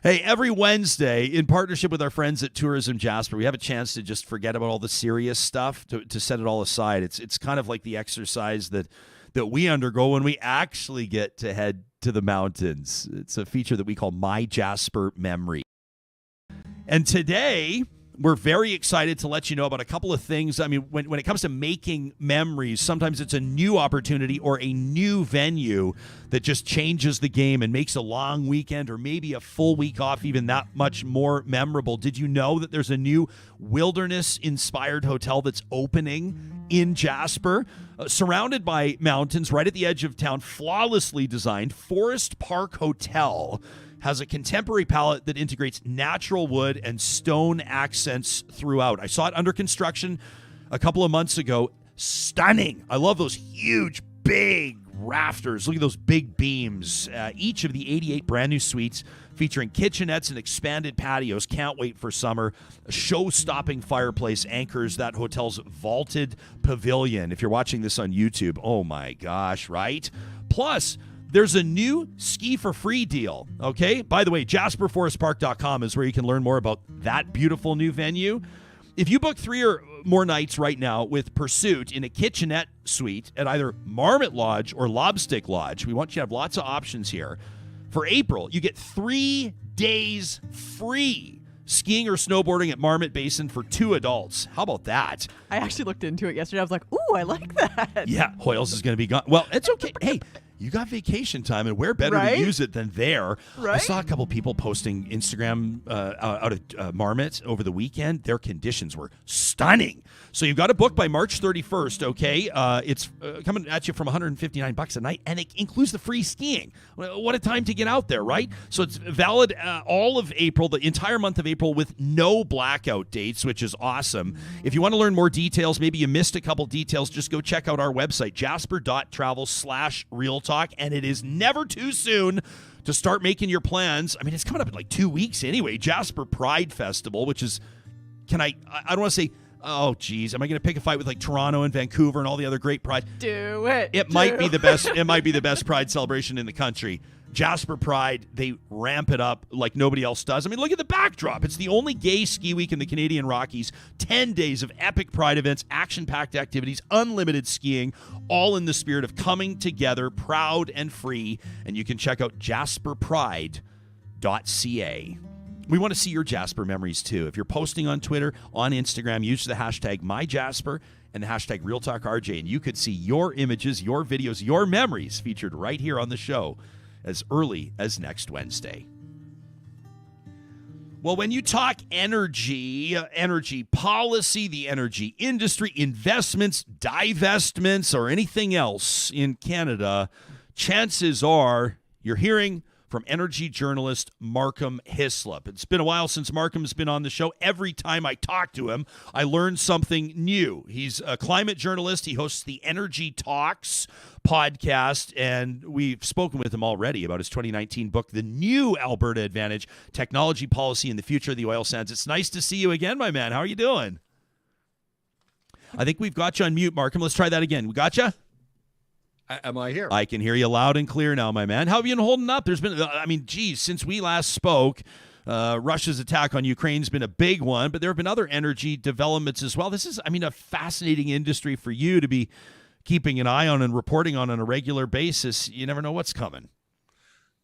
Hey, every Wednesday, in partnership with our friends at Tourism Jasper, we have a chance to just forget about all the serious stuff, to set it all aside. It's kind of like the exercise that we undergo when we actually get to head to the mountains. It's a feature that we call MyJasper Memories. And today, we're very excited to let you know about a couple of things. I mean, when it comes to making memories, sometimes it's a new opportunity or a new venue that just changes the game and makes a long weekend or maybe a full week off even that much more memorable. Did you know that there's a new wilderness-inspired hotel that's opening in Jasper? Surrounded by mountains right at the edge of town, flawlessly designed, Forest Park Hotel has a contemporary palette that integrates natural wood and stone accents throughout. I saw it under construction a couple of months ago. Stunning. I love those huge, big rafters. Look at those big beams. Each of the 88 brand new suites featuring kitchenettes and expanded patios. Can't wait for summer. A show-stopping fireplace anchors that hotel's vaulted pavilion. If you're watching this on YouTube, oh my gosh, right? Plus, there's a new ski for free deal, okay? By the way, jasperforestpark.com is where you can learn more about that beautiful new venue. If you book 3 or more nights right now with Pursuit in a kitchenette suite at either Marmot Lodge or Lobstick Lodge, we want you to have lots of options here. For April, you get 3 days free skiing or snowboarding at Marmot Basin for 2 adults. How about that? I actually looked into it yesterday. I was like, ooh, I like that. Yeah, Hoyles is going to be gone. Well, it's okay. Hey, you got vacation time, and where better to use it than there? Right? I saw a couple people posting Instagram out of Marmot over the weekend. Their conditions were stunning. So you've got to book by March 31st, okay? It's coming at you from $159 a night, and it includes the free skiing. What a time to get out there, right? So it's valid all of April, the entire month of April, with no blackout dates, which is awesome. If you want to learn more details, maybe you missed a couple details, just go check out our website, jasper.travel/realtalk, and it is never too soon to start making your plans. I mean, it's coming up in like 2 weeks anyway. Jasper Pride Festival, which is, I don't want to say, oh, geez, am I going to pick a fight with like Toronto and Vancouver and all the other great pride? Do it. It might be the best. It might be the best pride celebration in the country. Jasper Pride, they ramp it up like nobody else does. I mean, look at the backdrop. It's the only gay ski week in the Canadian Rockies. 10 days of epic pride events, action-packed activities, unlimited skiing, all in the spirit of coming together, proud and free. And you can check out jasperpride.ca. We want to see your Jasper memories, too. If you're posting on Twitter, on Instagram, use the hashtag MyJasper and the hashtag RealTalkRJ, and you could see your images, your videos, your memories featured right here on the show as early as next Wednesday. Well, when you talk energy policy, the energy industry, investments, divestments, or anything else in Canada, chances are you're hearing from energy journalist Markham Hislop. It's been a while since Markham's been on the show. Every time I talk to him, I learn something new. He's a climate journalist. He hosts the Energy Talks podcast, and we've spoken with him already about his 2019 book, The New Alberta Advantage, Technology Policy and the Future of the Oil Sands. It's nice to see you again, my man. How are you doing? I think we've got you on mute, Markham. Let's try that again. We got you? Am I here? I can hear you loud and clear now, my man. How have you been holding up? There's been, since we last spoke, Russia's attack on Ukraine's been a big one, but there have been other energy developments as well. This is, a fascinating industry for you to be keeping an eye on and reporting on a regular basis. You never know what's coming.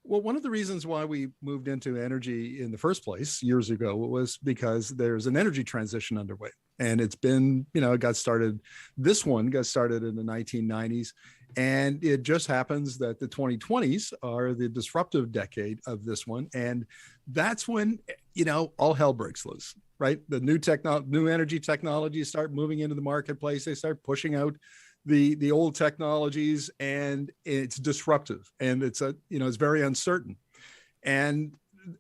Well, one of the reasons why we moved into energy in the first place years ago was because there's an energy transition underway. And it's been, it got started in the 1990s. And it just happens that the 2020s are the disruptive decade of this one. And that's when, all hell breaks loose, right? The new energy technologies start moving into the marketplace. They start pushing out the old technologies, and it's disruptive, and it's very uncertain. And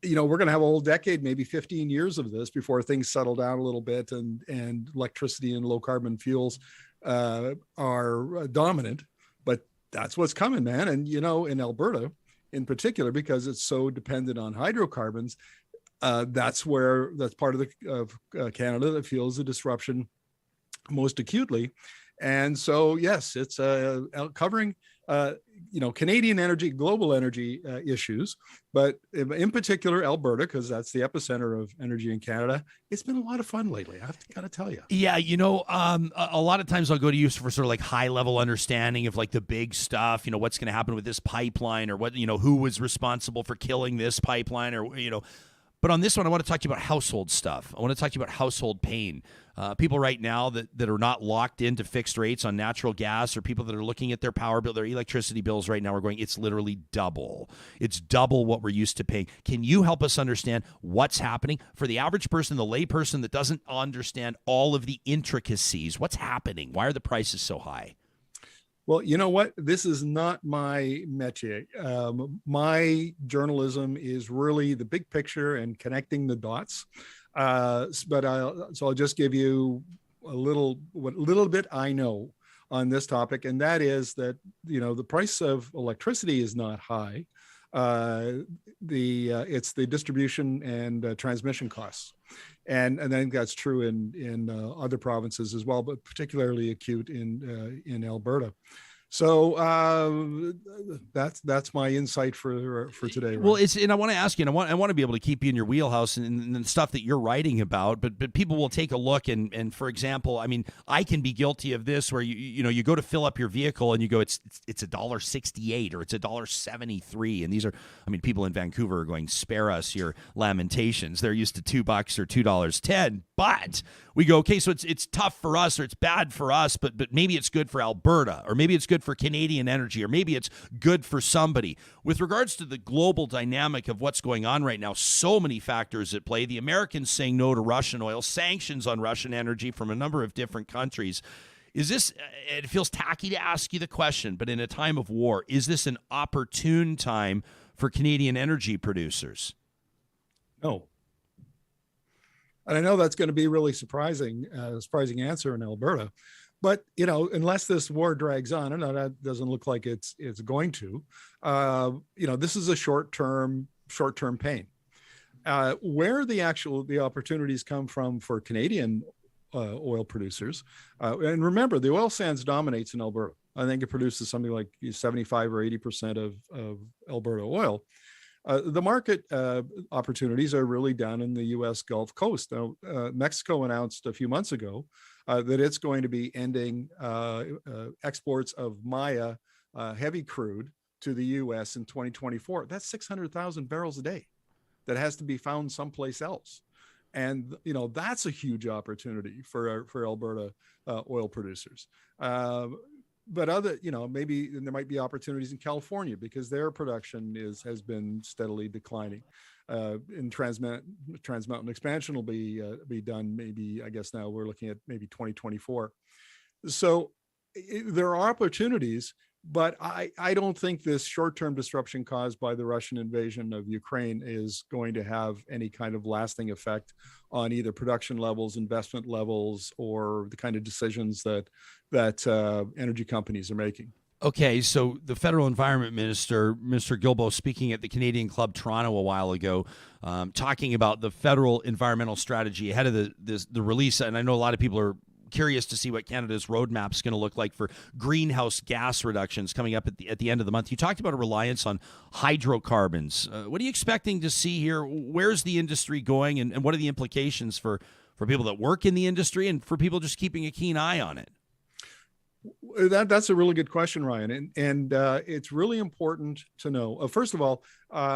we're going to have a whole decade, maybe 15 years of this before things settle down a little bit, and electricity and low carbon fuels are dominant. But that's what's coming, man. And in Alberta in particular, because it's so dependent on hydrocarbons, that's part of Canada that feels the disruption most acutely. And so, yes, it's covering, Canadian energy, global energy issues, but in particular, Alberta, because that's the epicenter of energy in Canada. It's been a lot of fun lately, I've got to tell you. Yeah, a lot of times I'll go to you for sort of like high level understanding of like the big stuff, what's going to happen with this pipeline, or what, who was responsible for killing this pipeline, or, But on this one, I want to talk to you about household stuff. I want to talk to you about household pain. People right now that are not locked into fixed rates on natural gas, or people that are looking at their power bill, their electricity bills right now are going, it's literally double. It's double what we're used to paying. Can you help us understand what's happening for the average person, the lay person that doesn't understand all of the intricacies? What's happening? Why are the prices so high? Well, you know what? This is not my métier. My journalism is really the big picture and connecting the dots. So I'll just give you what little bit I know on this topic, and that is that the price of electricity is not high. It's the distribution and transmission costs, and I think that's true in other provinces as well, but particularly acute in Alberta. So that's my insight for today. Right? Well, and I want to ask you, and I want to be able to keep you in your wheelhouse and the stuff that you're writing about. But people will take a look, and for example, I mean, I can be guilty of this, where you go to fill up your vehicle and you go, it's $1.68 or it's $1.73, and these are, I mean, people in Vancouver are going, spare us your lamentations. They're used to $2 or $2.10, but we go, okay, so it's tough for us, or it's bad for us, but maybe it's good for Alberta, or maybe it's good for Canadian energy, or maybe it's good for somebody. With regards to the global dynamic of what's going on right now, so many factors at play. The Americans saying no to Russian oil, sanctions on Russian energy from a number of different countries. Is this, it feels tacky to ask you the question, but in a time of war, is this an opportune time for Canadian energy producers? No. And I know that's going to be really surprising answer in Alberta. But, unless this war drags on, and that doesn't look like it's going to, this is a short-term pain. Where the opportunities come from for Canadian oil producers, and remember, the oil sands dominates in Alberta. I think it produces something like 75 or 80% of Alberta oil. The market opportunities are really down in the U.S. Gulf Coast. Now, Mexico announced a few months ago that it's going to be ending exports of Maya heavy crude to the U.S. in 2024. That's 600,000 barrels a day that has to be found someplace else. And, that's a huge opportunity for Alberta oil producers. But maybe there might be opportunities in California because their production has been steadily declining. In Trans Mountain expansion will be done. Maybe, I guess now we're looking at maybe 2024. So there are opportunities, but I don't think this short-term disruption caused by the Russian invasion of Ukraine is going to have any kind of lasting effect on either production levels, investment levels, or the kind of decisions that energy companies are making. Okay, so the federal environment minister, Mr. Guilbeault, speaking at the Canadian Club Toronto a while ago, talking about the federal environmental strategy ahead of the release, and I know a lot of people are curious to see what Canada's roadmap is going to look like for greenhouse gas reductions coming up at the end of the month. You talked about a reliance on hydrocarbons. What are you expecting to see here? Where's the industry going, and what are the implications for people that work in the industry and for people just keeping a keen eye on it? That's a really good question, Ryan, and it's really important to know. First of all,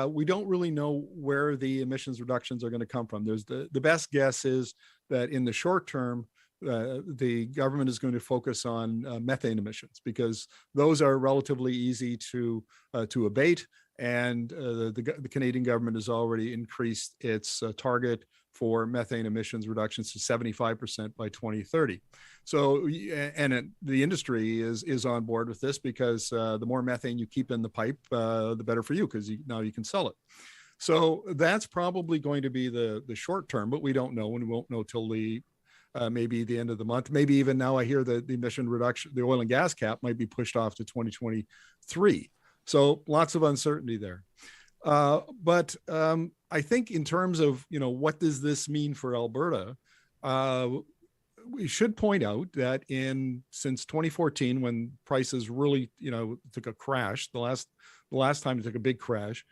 we don't really know where the emissions reductions are going to come from. There's the best guess is that in the short term, the government is going to focus on methane emissions because those are relatively easy to abate, and the Canadian government has already increased its target for methane emissions reductions to 75% by 2030. So, the industry is on board with this because the more methane you keep in the pipe, the better for you because now you can sell it. So that's probably going to be the short term, but we don't know, and we won't know till maybe the end of the month. Maybe even now I hear that the emission reduction, the oil and gas cap might be pushed off to 2023. So lots of uncertainty there. But I think in terms of, what does this mean for Alberta? We should point out that since 2014, when prices really, took a crash, the last time it took a big crash,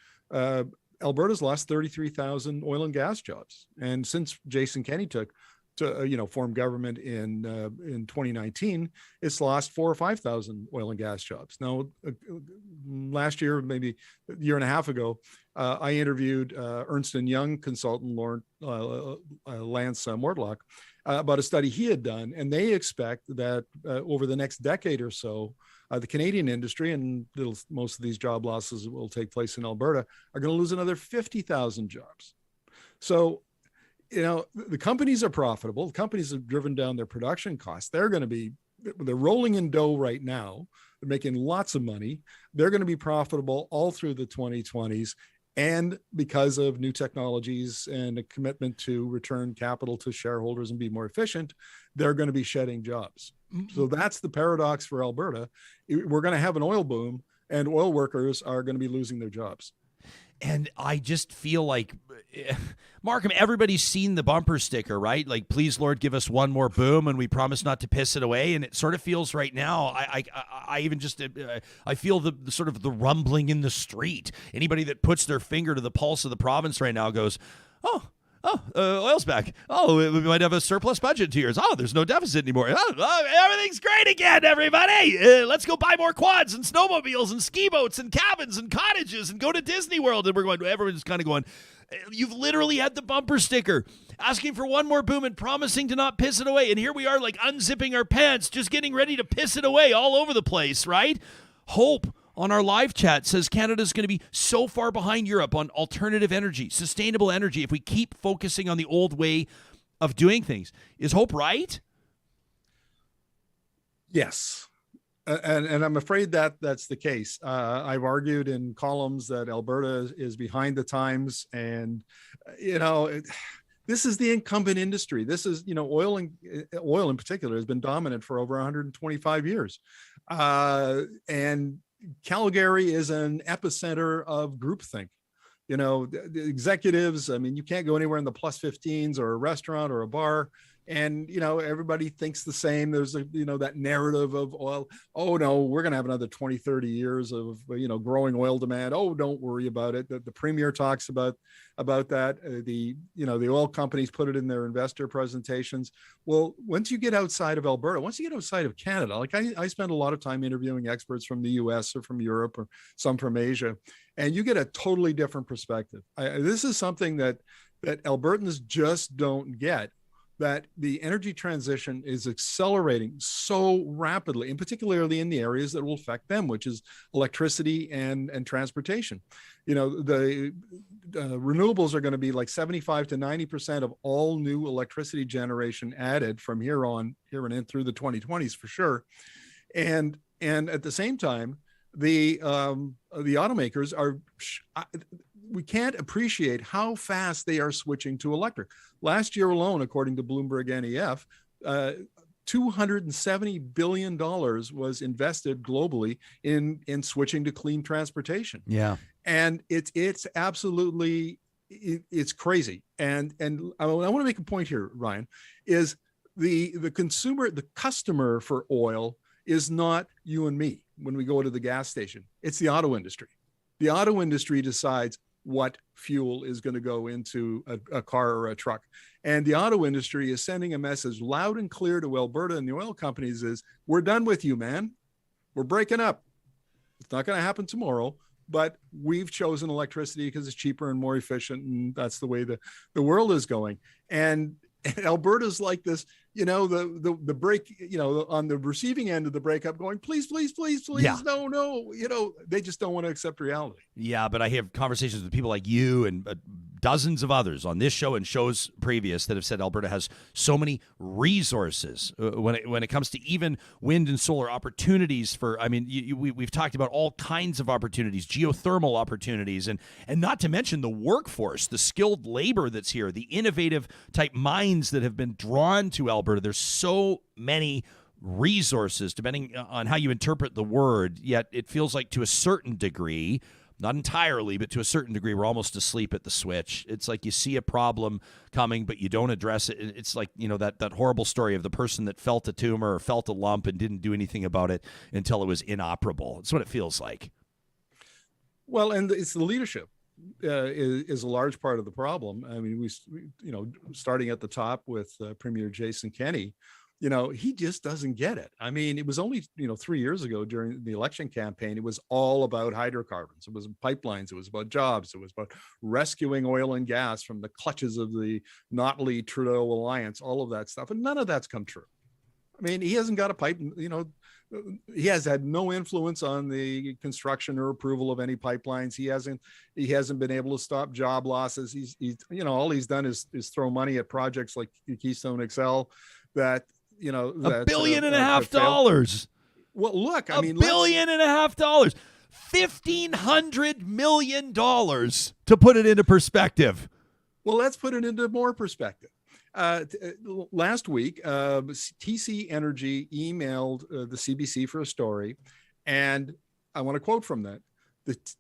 Alberta's lost 33,000 oil and gas jobs. And since Jason Kenney formed government in 2019, it's lost 4,000 or 5,000 oil and gas jobs. Now, last year, maybe a year and a half ago, I interviewed Ernst & Young consultant Lance Mortlock about a study he had done, and they expect that over the next decade or so, the Canadian industry, and most of these job losses will take place in Alberta, are going to lose another 50,000 jobs. So, the companies are profitable. The companies have driven down their production costs. They're rolling in dough right now. They're making lots of money. They're going to be profitable all through the 2020s. And because of new technologies and a commitment to return capital to shareholders and be more efficient, they're going to be shedding jobs. Mm-hmm. So that's the paradox for Alberta. We're going to have an oil boom, and oil workers are going to be losing their jobs. And I just feel like, Markham, everybody's seen the bumper sticker, right? Like, please, Lord, give us one more boom, and we promise not to piss it away. And it sort of feels right now, I even just, I feel the sort of the rumbling in the street. Anybody that puts their finger to the pulse of the province right now goes, oil's back. We might have a surplus budget in 2 years. There's no deficit anymore. Everything's great again, everybody. Let's go buy more quads and snowmobiles and ski boats and cabins and cottages and go to Disney World. And everyone's kind of going, you've literally had the bumper sticker asking for one more boom and promising to not piss it away. And here we are, like, unzipping our pants, just getting ready to piss it away all over the place, right? Hope on our live chat says Canada's going to be so far behind Europe on alternative energy, sustainable energy, if we keep focusing on the old way of doing things. Is Hope right? Yes. And I'm afraid that that's the case. I've argued in columns that Alberta is behind the times, and, this is the incumbent industry. This is, oil in particular has been dominant for over 125 years. And Calgary is an epicenter of groupthink. The executives, you can't go anywhere in the plus 15s or a restaurant or a bar, and everybody thinks the same. There's that narrative of oil. Oh no, we're going to have another 20, 30 years of growing oil demand. Oh, don't worry about it. The premier talks about that. The oil companies put it in their investor presentations. Well, once you get outside of Alberta, once you get outside of Canada, like I spend a lot of time interviewing experts from the US or from Europe or some from Asia, and you get a totally different perspective. This is something that Albertans just don't get, that the energy transition is accelerating so rapidly, and particularly in the areas that will affect them, which is electricity and transportation. The renewables are going to be like 75 to 90% of all new electricity generation added from here and in through the 2020s for sure. And at the same time, the automakers we can't appreciate how fast they are switching to electric. Last year alone, according to Bloomberg NEF, $270 billion was invested globally in switching to clean transportation. Yeah. And it's absolutely, it's crazy. And I want to make a point here, Ryan, is the customer for oil is not you and me when we go to the gas station. It's the auto industry. The auto industry decides, what fuel is going to go into a car or a truck. And the auto industry is sending a message loud and clear to Alberta and the oil companies is, we're done with you, man. We're breaking up. It's not going to happen tomorrow, but we've chosen electricity because it's cheaper and more efficient. And that's the way the world is going. And Alberta's like this, the break, on the receiving end of the breakup going, please, Yeah. no, they just don't want to accept reality. Yeah, but I have conversations with people like you and dozens of others on this show and shows previous that have said Alberta has so many resources when it comes to even wind and solar opportunities for, we've talked about all kinds of opportunities, geothermal opportunities, and not to mention the workforce, the skilled labor that's here, the innovative type minds that have been drawn to Alberta. There's so many resources, depending on how you interpret the word, yet it feels like to a certain degree, not entirely, but to a certain degree, we're almost asleep at the switch. It's like you see a problem coming, but you don't address it. It's like, that horrible story of the person that felt a tumor or felt a lump and didn't do anything about it until it was inoperable. It's what it feels like. Well, and it's the leadership is a large part of the problem. I mean, we starting at the top with Premier Jason Kenney, he just doesn't get it. I mean, it was only, 3 years ago during the election campaign, it was all about hydrocarbons. It was pipelines. It was about jobs. It was about rescuing oil and gas from the clutches of the Notley-Trudeau alliance, all of that stuff. And none of that's come true. I mean, he hasn't got a pipe, he has had no influence on the construction or approval of any pipelines. He hasn't been able to stop job losses. He's all he's done is throw money at projects like Keystone XL that, $1.5 billion. Well, look, $1.5 billion, $1,500 million to put it into perspective. Well, let's put it into more perspective. Last week, TC Energy emailed the CBC for a story, and I want to quote from that.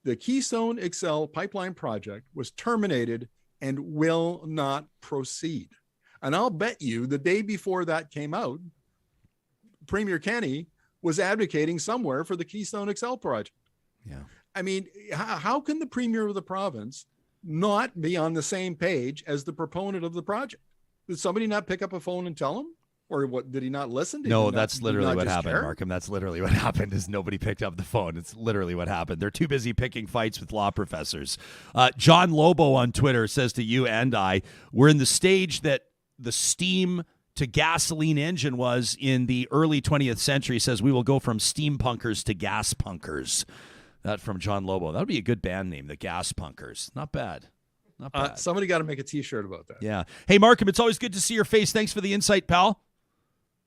The Keystone XL pipeline project was terminated and will not proceed. And I'll bet you the day before that came out, Premier Kenney was advocating somewhere for the Keystone XL project. Yeah. I mean, how can the Premier of the province not be on the same page as the proponent of the project? Did somebody not pick up a phone and tell him? Or what? Did he not listen? That's literally what happened, Markham. That's literally what happened is nobody picked up the phone. It's literally what happened. They're too busy picking fights with law professors. John Lobo on Twitter says to you and I, we're in the stage that the steam to gasoline engine was in the early 20th century. Says we will go from steampunkers to gas punkers. That from John Lobo. That would be a good band name, the Gas Punkers. Not bad. Not bad. Somebody got to make a T-shirt about that. Yeah. Hey, Markham, it's always good to see your face. Thanks for the insight, pal.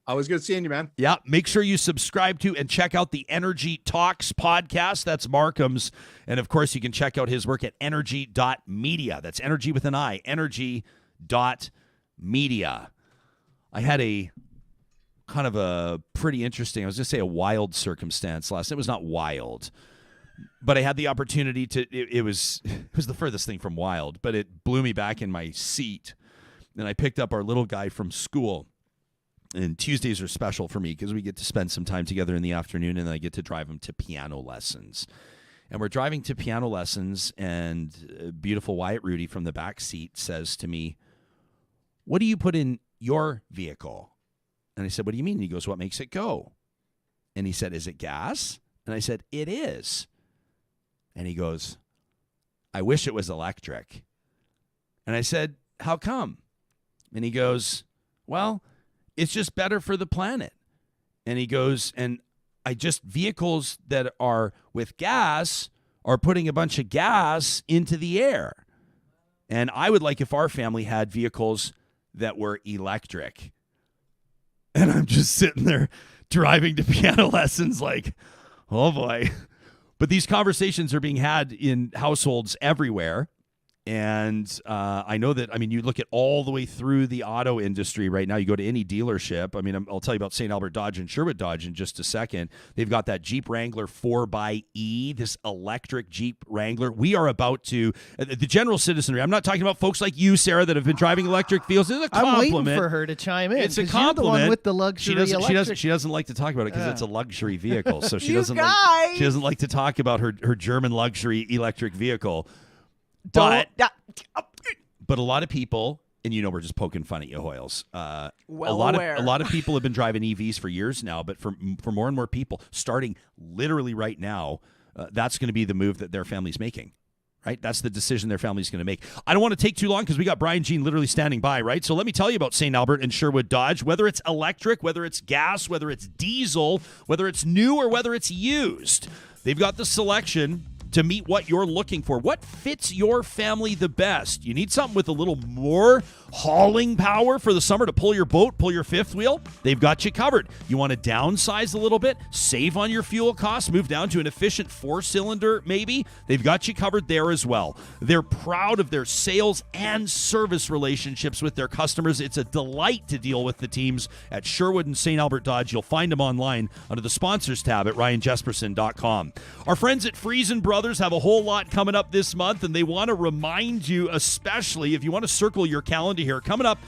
Always good seeing you, man. Yeah. Make sure you subscribe to and check out the Energy Talks podcast. That's Markham's. And, of course, you can check out his work at energy.media. That's energy with an I, energy.media. I had a kind of a pretty interesting, I was going to say a wild circumstance last night. It was not wild, but I had the opportunity to, it was the furthest thing from wild, but it blew me back in my seat. And I picked up our little guy from school. And Tuesdays are special for me because we get to spend some time together in the afternoon, and then I get to drive him to piano lessons. And we're driving to piano lessons, and beautiful Wyatt Rudy from the back seat says to me, "What do you put in your vehicle?" And I said, "What do you mean?" And he goes, "What makes it go?" And he said, "Is it gas?" And I said, "It is." And he goes, "I wish it was electric." And I said, "How come?" And he goes, "Well, it's just better for the planet." And he goes, "And vehicles that are with gas are putting a bunch of gas into the air. And I would like if our family had vehicles that were electric." And I'm just sitting there driving to piano lessons like, oh boy. But these conversations are being had in households everywhere. And I know that, you look at all the way through the auto industry right now. You go to any dealership. I'll tell you about St. Albert Dodge and Sherwood Dodge in just a second. They've got that Jeep Wrangler 4xe, this electric Jeep Wrangler. We are about to, the general citizenry, I'm not talking about folks like you, Sarah, that have been driving electric vehicles. It's a compliment. I'm waiting for her to chime in. It's a compliment. You're the one with the luxury electric. She doesn't like to talk about it because it's a luxury vehicle. So she You doesn't guys! she doesn't like to talk about her German luxury electric vehicle. But a lot of people, and we're just poking fun at you, Hoyles. A lot of people have been driving EVs for years now, but for more and more people, starting literally right now, that's going to be the move that their family's making. Right? That's the decision their family's going to make. I don't want to take too long because we got Brian Jean literally standing by, right? So let me tell you about St. Albert and Sherwood Dodge. Whether it's electric, whether it's gas, whether it's diesel, whether it's new or whether it's used, they've got the selection to meet what you're looking for. What fits your family the best? You need something with a little more hauling power for the summer to pull your boat, pull your fifth wheel? They've got you covered. You want to downsize a little bit, save on your fuel costs, move down to an efficient 4-cylinder maybe? They've got you covered there as well. They're proud of their sales and service relationships with their customers. It's a delight to deal with the teams at Sherwood and St. Albert Dodge. You'll find them online under the sponsors tab at ryanjesperson.com. Our friends at Friesen Brothers have a whole lot coming up this month, and they want to remind you, especially if you want to circle your calendar here, coming up,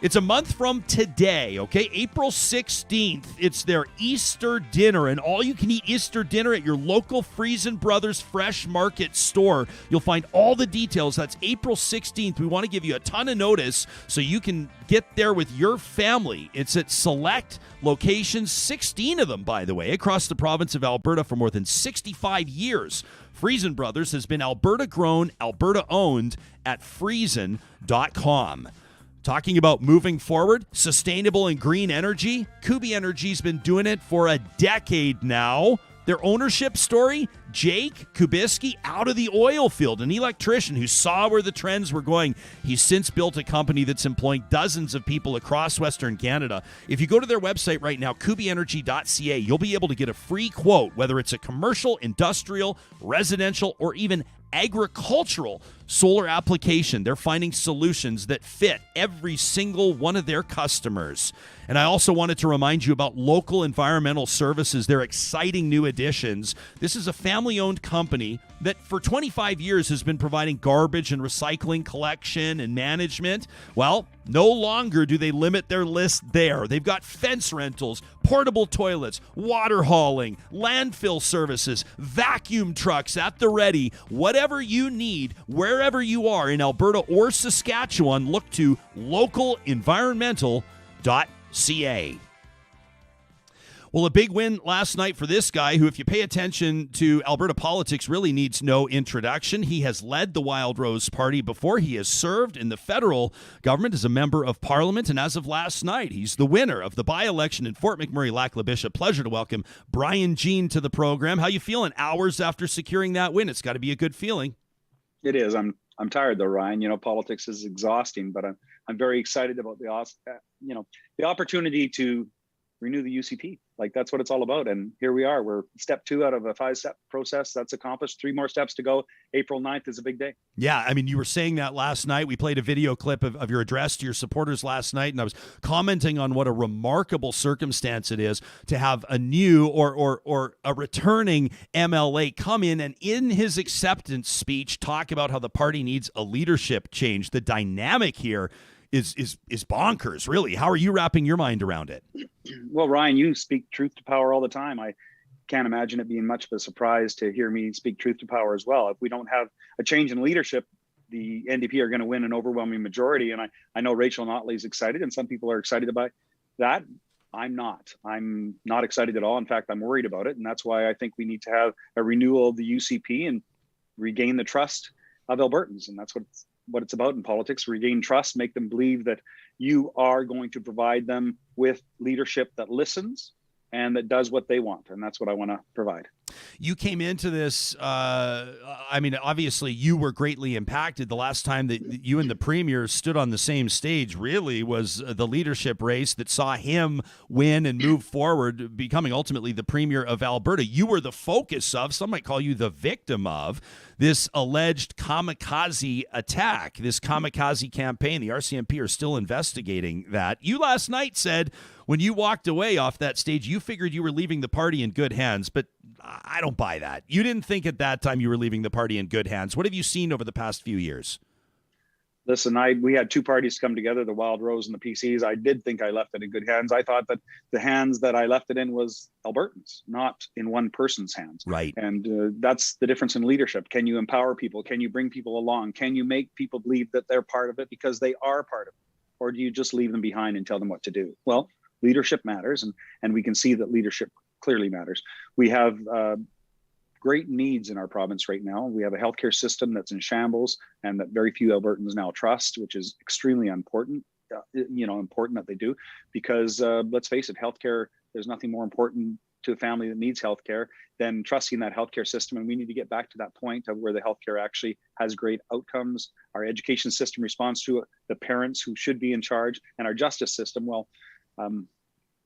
it's a month from today, okay? April 16th, it's their Easter dinner, and all-you-can-eat Easter dinner at your local Friesen Brothers Fresh Market store. You'll find all the details. That's April 16th. We want to give you a ton of notice so you can get there with your family. It's at select locations, 16 of them, by the way, across the province of Alberta for more than 65 years. Friesen Brothers has been Alberta-grown, Alberta-owned at Friesen.com. Talking about moving forward, sustainable and green energy, Kubi Energy's been doing it for a decade now. Their ownership story, Jake Kubiski, out of the oil field, an electrician who saw where the trends were going. He's since built a company that's employing dozens of people across Western Canada. If you go to their website right now, kubienergy.ca, you'll be able to get a free quote, whether it's a commercial, industrial, residential, or even agricultural solar application. They're finding solutions that fit every single one of their customers. And I also wanted to remind you about Local Environmental Services, their exciting new additions. This is a family-owned company that for 25 years has been providing garbage and recycling collection and management. Well, no longer do they limit their list there. They've got fence rentals, portable toilets, water hauling, landfill services, vacuum trucks at the ready. Whatever you need, wherever you are in Alberta or Saskatchewan, look to localenvironmental.ca. Well, a big win last night for this guy who, if you pay attention to Alberta politics, really needs no introduction. He has led the Wild Rose Party before. He has served in the federal government as a member of parliament, and as of last night, he's the winner of the by-election in Fort McMurray-Lac La Biche. A pleasure to welcome Brian Jean to the program. How you feeling hours after securing that win? It's got to be a good feeling. It is. I'm tired though, Ryan. You know, politics is exhausting, but I'm very excited about the opportunity to renew the UCP. Like, that's what it's all about. And here we are. We're step 2 out of a 5-step process. That's accomplished. 3 more steps to go. April 9th is a big day. Yeah, I mean, you were saying that last night. We played a video clip of your address to your supporters last night, and I was commenting on what a remarkable circumstance it is to have a new or a returning MLA come in his acceptance speech talk about how the party needs a leadership change. The dynamic here is bonkers, really. How are you wrapping your mind around it? Well, Ryan, you speak truth to power all the time. I can't imagine it being much of a surprise to hear me speak truth to power as well. If we don't have a change in leadership, the NDP are going to win an overwhelming majority. And I know Rachel Notley's excited, and some people are excited about that. I'm not. I'm not excited at all. In fact, I'm worried about it. And that's why I think we need to have a renewal of the UCP and regain the trust of Albertans. And that's what it's about in politics. Regain trust, make them believe that you are going to provide them with leadership that listens and that does what they want. And that's what I want to provide. You came into this, I mean, obviously you were greatly impacted. The last time that you and the Premier stood on the same stage really was the leadership race that saw him win and move forward, becoming ultimately the Premier of Alberta. You were the focus of, some might call you the victim of, this alleged kamikaze attack, this kamikaze campaign. The RCMP are still investigating that. You last night said when you walked away off that stage, you figured you were leaving the party in good hands, but I don't buy that. You didn't think at that time you were leaving the party in good hands. What have you seen over the past few years? Listen, we had two parties come together, the Wild Rose and the PCs. I did think I left it in good hands. I thought that the hands that I left it in was Albertans, not in one person's hands. Right. And that's the difference in leadership. Can you empower people? Can you bring people along? Can you make people believe that they're part of it because they are part of it? Or do you just leave them behind and tell them what to do? Well, leadership matters, and we can see that leadership clearly matters. We have great needs in our province right now. We have a healthcare system that's in shambles and that very few Albertans now trust, which is extremely important, important that they do, because let's face it, healthcare, there's nothing more important to a family that needs healthcare than trusting that healthcare system. And we need to get back to that point of where the healthcare actually has great outcomes. Our education system responds to it, the parents who should be in charge, and our justice system. Well,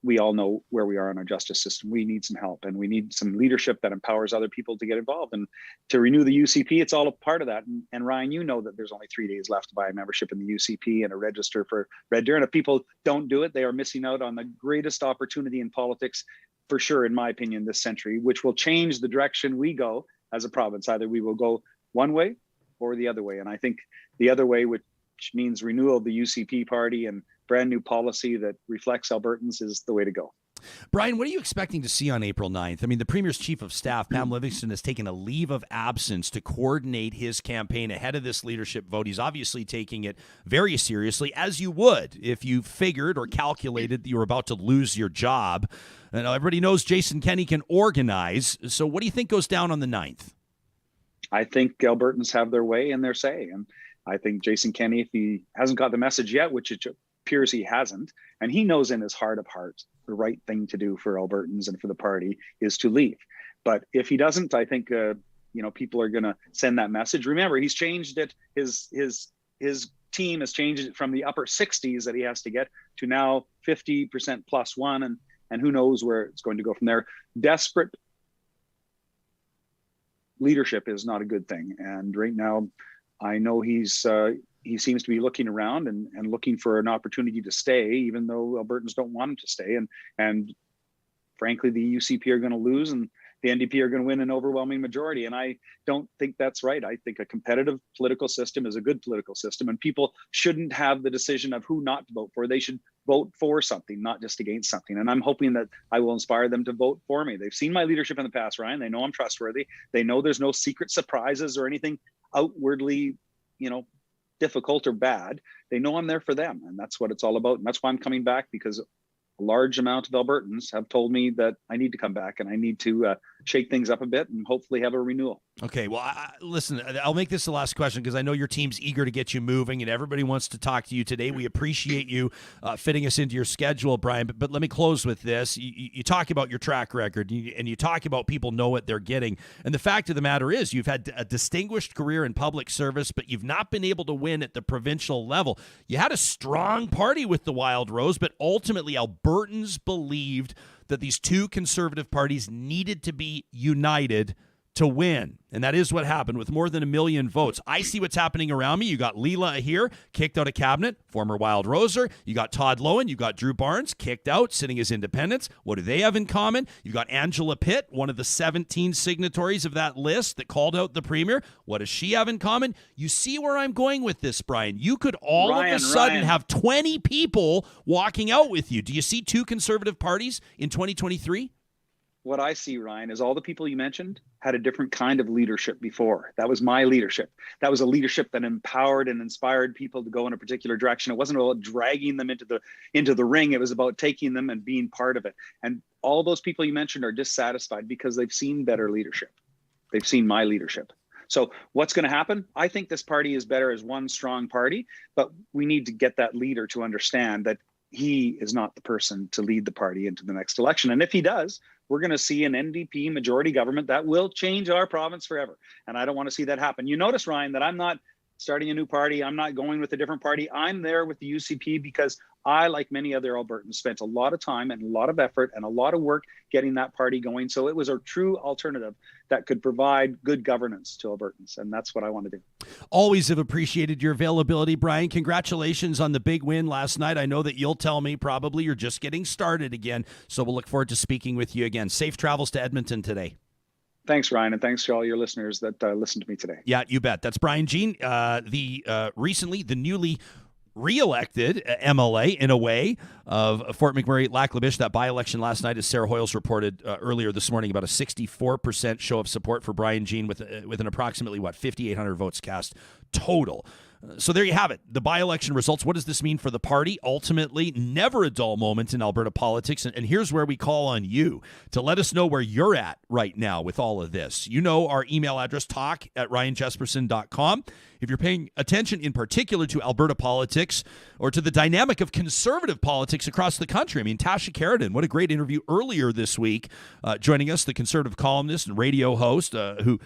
we all know where we are in our justice system. We need some help, and we need some leadership that empowers other people to get involved. And to renew the UCP, it's all a part of that. And Ryan, you know that there's only 3 days left to buy a membership in the UCP and a register for Red Deer. And if people don't do it, they are missing out on the greatest opportunity in politics, for sure, in my opinion, this century, which will change the direction we go as a province. Either we will go one way or the other way. And I think the other way, which means renewal of the UCP party and brand new policy that reflects Albertans, is the way to go. Brian, what are you expecting to see on April 9th? I mean, the Premier's Chief of Staff, Pam Livingston, has taken a leave of absence to coordinate his campaign ahead of this leadership vote. He's obviously taking it very seriously, as you would if you figured or calculated that you were about to lose your job. And everybody knows Jason Kenney can organize. So what do you think goes down on the 9th? I think Albertans have their way and their say. And I think Jason Kenney, if he hasn't got the message yet, which it appears he hasn't, and he knows in his heart of hearts the right thing to do for Albertans and for the party is to leave. But if he doesn't, I think people are going to send that message. Remember, he's changed it. His team has changed it from the upper 60s that he has to get to now 50% plus one, and who knows where it's going to go from there. Desperate leadership is not a good thing, and right now, I know he seems to be looking around and looking for an opportunity to stay, even though Albertans don't want him to stay. And frankly, the UCP are going to lose and the NDP are going to win an overwhelming majority. And I don't think that's right. I think a competitive political system is a good political system, and people shouldn't have the decision of who not to vote for. They should vote for something, not just against something. And I'm hoping that I will inspire them to vote for me. They've seen my leadership in the past, Ryan. They know I'm trustworthy. They know there's no secret surprises or anything outwardly, difficult or bad. They know I'm there for them, and that's what it's all about. And that's why I'm coming back, because a large amount of Albertans have told me that I need to come back and I need to shake things up a bit and hopefully have a renewal. Okay, well, listen, I'll make this the last question because I know your team's eager to get you moving and everybody wants to talk to you today. We appreciate you fitting us into your schedule, Brian, but let me close with this. You talk about your track record and you talk about people know what they're getting. And the fact of the matter is you've had a distinguished career in public service, but you've not been able to win at the provincial level. You had a strong party with the Wild Rose, but ultimately Albertans believed that these two conservative parties needed to be united to win. And that is what happened with more than 1 million votes. I see what's happening around me. You got Leela here, kicked out of cabinet, former Wild Roser. You got Todd Lowen. You got Drew Barnes, kicked out, sitting as independents. What do they have in common? You've got Angela Pitt, one of the 17 signatories of that list that called out the Premier. What does she have in common? You see where I'm going with this, Brian. You could all of a sudden have 20 people walking out with you. Do you see two conservative parties in 2023? What I see, Ryan, is all the people you mentioned had a different kind of leadership before. That was my leadership. That was a leadership that empowered and inspired people to go in a particular direction. It wasn't about dragging them into the ring. It was about taking them and being part of it. And all those people you mentioned are dissatisfied because they've seen better leadership. They've seen my leadership. So what's going to happen? I think this party is better as one strong party, but we need to get that leader to understand that he is not the person to lead the party into the next election. And if he does, we're going to see an NDP majority government that will change our province forever. And I don't want to see that happen. You notice, Ryan, that I'm not starting a new party. I'm not going with a different party. I'm there with the UCP because I, like many other Albertans, spent a lot of time and a lot of effort and a lot of work getting that party going. So it was a true alternative that could provide good governance to Albertans. And that's what I want to do. Always have appreciated your availability, Brian. Congratulations on the big win last night. I know that you'll tell me probably you're just getting started again. So we'll look forward to speaking with you again. Safe travels to Edmonton today. Thanks, Ryan, and thanks to all your listeners that listened to me today. Yeah, you bet. That's Brian Jean, the newly re-elected MLA, in a way, of Fort McMurray-Lac La Biche. That by-election last night, as Sarah Hoyles reported earlier this morning, about a 64% show of support for Brian Jean with an approximately, 5,800 votes cast total. So there you have it. The by-election results. What does this mean for the party? Ultimately, never a dull moment in Alberta politics. And here's where we call on you to let us know where you're at right now with all of this. You know our email address, talk@ryanjesperson.com. If you're paying attention in particular to Alberta politics or to the dynamic of conservative politics across the country. I mean, Tasha Keratin, what a great interview earlier this week, joining us, the conservative columnist and radio host who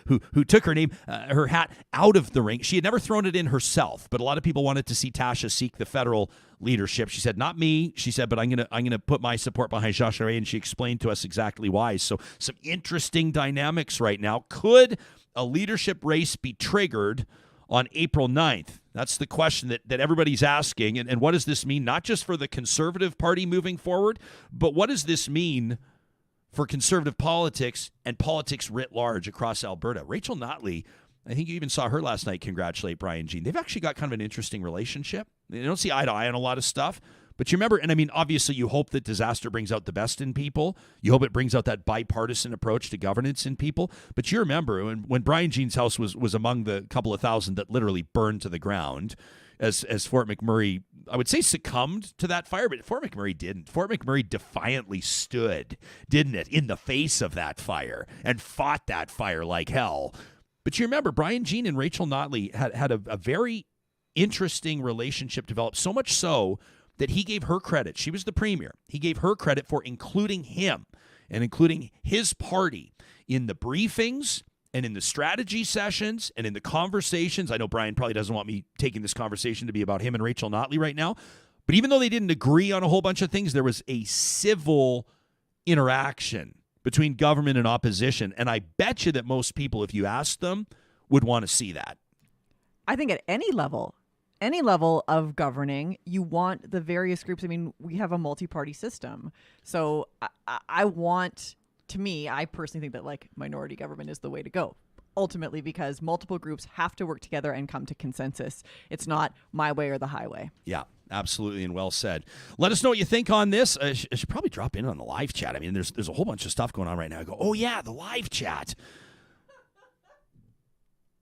took her hat out of the ring. She had never thrown it in herself, but a lot of people wanted to see Tasha seek the federal leadership. She said, not me. She said, but I'm gonna put my support behind Jasper, and she explained to us exactly why. So some interesting dynamics right now. Could a leadership race be triggered on April 9th? That's the question that everybody's asking. And what does this mean, not just for the Conservative Party moving forward, but what does this mean for conservative politics and politics writ large across Alberta? Rachel Notley, I think you even saw her last night congratulate Brian Jean. They've actually got kind of an interesting relationship. They don't see eye to eye on a lot of stuff. But you remember, and I mean, obviously you hope that disaster brings out the best in people. You hope it brings out that bipartisan approach to governance in people. But you remember when Brian Jean's house was among the couple of thousand that literally burned to the ground as Fort McMurray, I would say, succumbed to that fire, but Fort McMurray didn't. Fort McMurray defiantly stood, didn't it, in the face of that fire and fought that fire like hell. But you remember, Brian Jean and Rachel Notley had a very interesting relationship develop, so much so that he gave her credit. She was the premier. He gave her credit for including him and including his party in the briefings and in the strategy sessions and in the conversations. I know Brian probably doesn't want me taking this conversation to be about him and Rachel Notley right now, but even though they didn't agree on a whole bunch of things, there was a civil interaction between government and opposition. And I bet you that most people, if you asked them, would want to see that. I think at any level of governing, you want the various groups. I mean, we have a multi-party system. So I personally think that like minority government is the way to go. Ultimately, because multiple groups have to work together and come to consensus. It's not my way or the highway. Yeah, absolutely, and well said. Let us know what you think on this. I should probably drop in on the live chat. I mean, there's a whole bunch of stuff going on right now. I go, oh yeah, the live chat.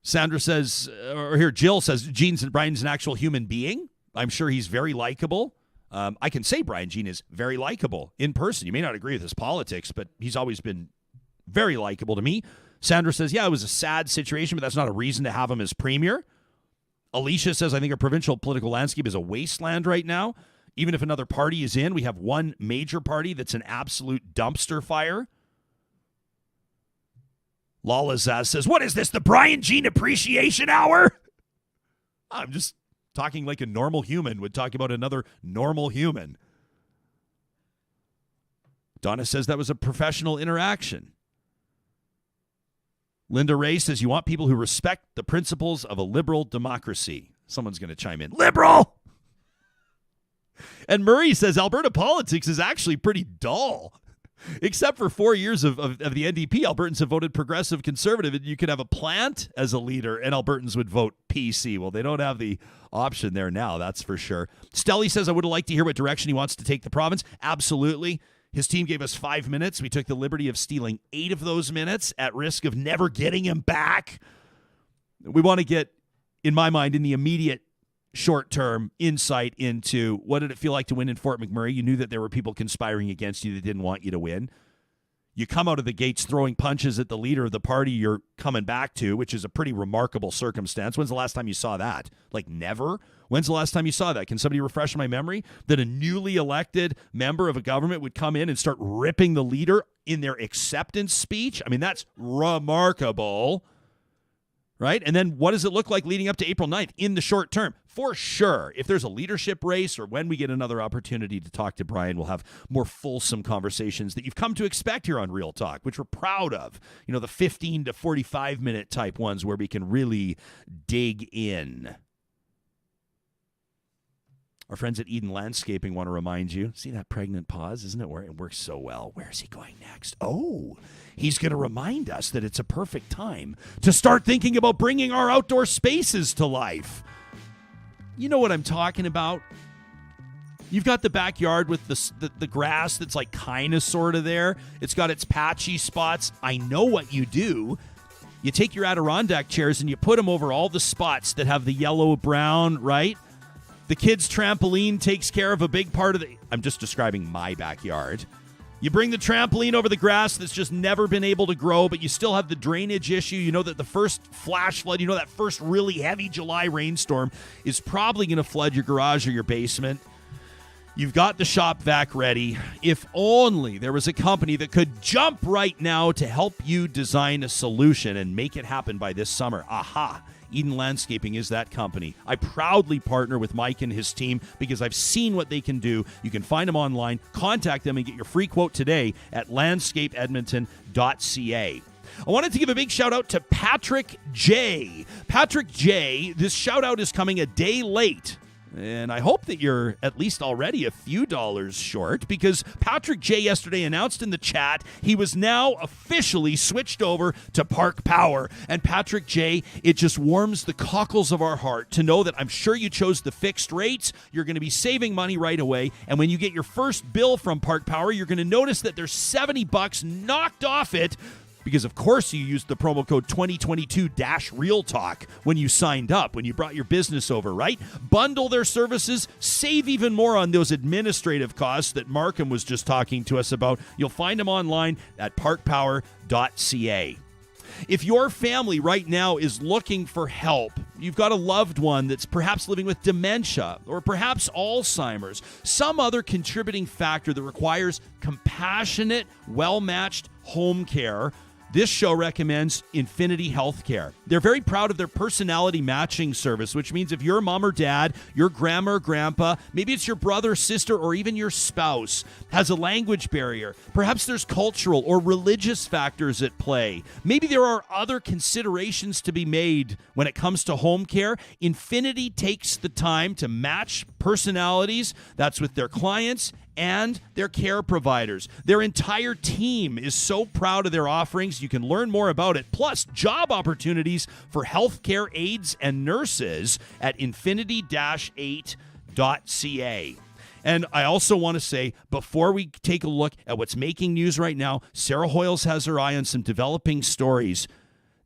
Sandra says, or here, Jill says, Brian's an actual human being. I'm sure he's very likable. I can say Brian Jean is very likable in person. You may not agree with his politics, but he's always been very likable to me. Sandra says, yeah, it was a sad situation, but that's not a reason to have him as premier. Alicia says, I think our provincial political landscape is a wasteland right now. Even if another party is in, we have one major party that's an absolute dumpster fire. Lala Zaz says, what is this, the Brian Jean Appreciation Hour? I'm just talking like a normal human would talk about another normal human. Donna says that was a professional interaction. Linda Ray says, you want people who respect the principles of a liberal democracy. Someone's going to chime in. Liberal! And Murray says, Alberta politics is actually pretty dull. Except for 4 years of the NDP, Albertans have voted progressive conservative, and you could have a plant as a leader, and Albertans would vote PC. Well, they don't have the option there now, that's for sure. Stelly says, I would have liked to hear what direction he wants to take the province. Absolutely. His team gave us 5 minutes. We took the liberty of stealing 8 of those minutes at risk of never getting him back. We want to get, in my mind, in the immediate short-term insight into what did it feel like to win in Fort McMurray. You knew that there were people conspiring against you that didn't want you to win. You come out of the gates throwing punches at the leader of the party you're coming back to, which is a pretty remarkable circumstance. When's the last time you saw that? Like never? When's the last time you saw that? Can somebody refresh my memory? That a newly elected member of a government would come in and start ripping the leader in their acceptance speech? I mean, that's remarkable. Right? And then what does it look like leading up to April 9th in the short term? For sure, if there's a leadership race or when we get another opportunity to talk to Brian, we'll have more fulsome conversations that you've come to expect here on Real Talk, which we're proud of. You know, the 15 to 45 minute type ones where we can really dig in. Our friends at Eden Landscaping want to remind you, see that pregnant pause? Isn't it? It works so well. Where is he going next? Oh, he's going to remind us that it's a perfect time to start thinking about bringing our outdoor spaces to life. You know what I'm talking about? You've got the backyard with the grass that's like kind of sort of there. It's got its patchy spots. I know what you do. You take your Adirondack chairs and you put them over all the spots that have the yellow-brown, right? The kids' trampoline takes care of a big part of the... I'm just describing my backyard. You bring the trampoline over the grass that's just never been able to grow, but you still have the drainage issue. You know that the first flash flood, you know that first really heavy July rainstorm is probably going to flood your garage or your basement. You've got the shop vac ready. If only there was a company that could jump right now to help you design a solution and make it happen by this summer. Aha! Eden Landscaping is that company. I proudly partner with Mike and his team because I've seen what they can do. You can find them online, contact them, and get your free quote today at landscapeedmonton.ca. I wanted to give a big shout out to Patrick J. Patrick J., this shout out is coming a day late. And I hope that you're at least already a few dollars short, because Patrick J. yesterday announced in the chat he was now officially switched over to Park Power. And Patrick J., it just warms the cockles of our heart to know that I'm sure you chose the fixed rates. You're going to be saving money right away. And when you get your first bill from Park Power, you're going to notice that there's $70 knocked off it, because, of course, you used the promo code 2022-RealTalk when you signed up, when you brought your business over, right? Bundle their services, save even more on those administrative costs that Markham was just talking to us about. You'll find them online at parkpower.ca. If your family right now is looking for help, you've got a loved one that's perhaps living with dementia or perhaps Alzheimer's, some other contributing factor that requires compassionate, well-matched home care, this show recommends Infinity Healthcare. They're very proud of their personality matching service, which means if your mom or dad, your grandma or grandpa, maybe it's your brother, sister, or even your spouse, has a language barrier, perhaps there's cultural or religious factors at play, maybe there are other considerations to be made when it comes to home care, Infinity takes the time to match personalities. That's with their clients and their care providers. Their entire team is so proud of their offerings. You can learn more about it. Plus, job opportunities for healthcare aides and nurses at infinity-8.ca. And I also want to say, before we take a look at what's making news right now, Sarah Hoyles has her eye on some developing stories.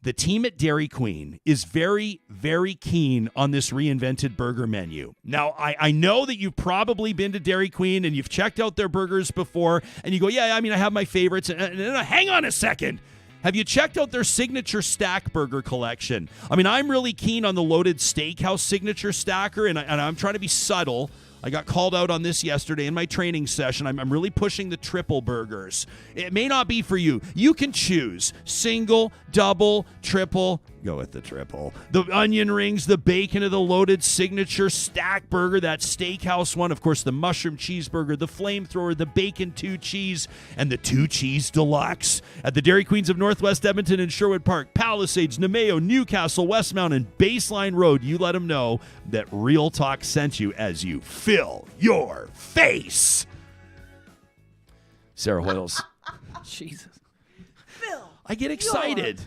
The team at Dairy Queen is very, very keen on this reinvented burger menu. Now, I know that you've probably been to Dairy Queen and you've checked out their burgers before, and you go, yeah, I mean, I have my favorites. And hang on a second. Have you checked out their signature stack burger collection? I mean, I'm really keen on the Loaded Steakhouse signature stacker, and I'm trying to be subtle. I got called out on this yesterday in my training session. I'm really pushing the triple burgers. It may not be for you. You can choose single, double, triple. Go with the triple. The onion rings, the bacon of the Loaded signature stack burger, that steakhouse one. Of course, the mushroom cheeseburger, the flamethrower, the bacon 2 cheese, and the 2 cheese deluxe. At the Dairy Queens of Northwest Edmonton and Sherwood Park, Palisades, Nemeo, Newcastle, Westmount, and Baseline Road, you let them know that Real Talk sent you as you fill your face. Sarah Hoyles. Jesus. I get excited.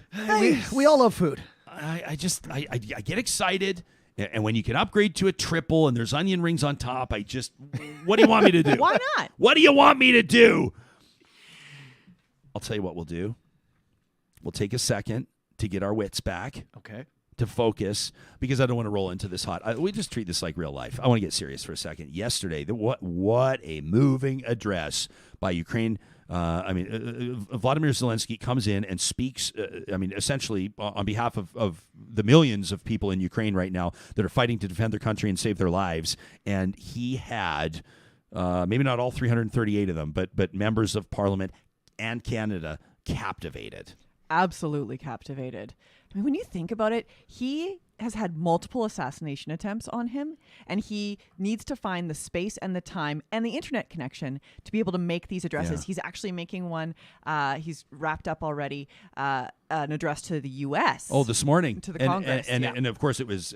We all love food. I get excited. And when you can upgrade to a triple and there's onion rings on top, what do you want me to do? Why not? What do you want me to do? I'll tell you what we'll do. We'll take a second to get our wits back. Okay. To focus, because I don't want to roll into this hot. We just treat this like real life. I want to get serious for a second. Yesterday, what a moving address by Ukraine. Vladimir Zelensky comes in and speaks, essentially on behalf of the millions of people in Ukraine right now that are fighting to defend their country and save their lives. And he had, maybe not all 338 of them, but members of Parliament and Canada captivated. Absolutely captivated. I mean, when you think about it, he has had multiple assassination attempts on him, and he needs to find the space and the time and the internet connection to be able to make these addresses. Yeah. He's actually making one. He's wrapped up already an address to the U.S. Oh, this morning to the Congress, and of course it was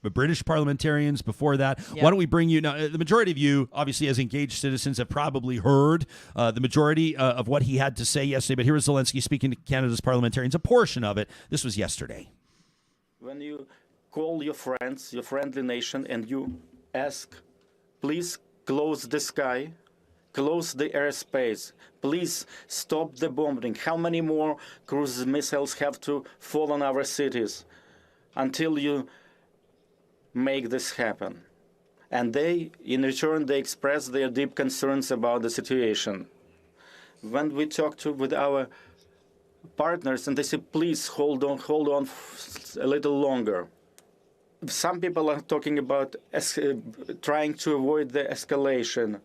British parliamentarians before that. Yeah. Why don't we bring you now? The majority of you, obviously, as engaged citizens, have probably heard the majority of what he had to say yesterday. But here is Zelensky speaking to Canada's parliamentarians. A portion of it. This was yesterday. When you call your friends, your friendly nation, and you ask, please close the sky, close the airspace, please stop the bombing. How many more cruise missiles have to fall on our cities until you make this happen? And they, in return, they express their deep concerns about the situation. When we talk with our partners and they say, please hold on a little longer. Some people are talking about trying to avoid the escalation.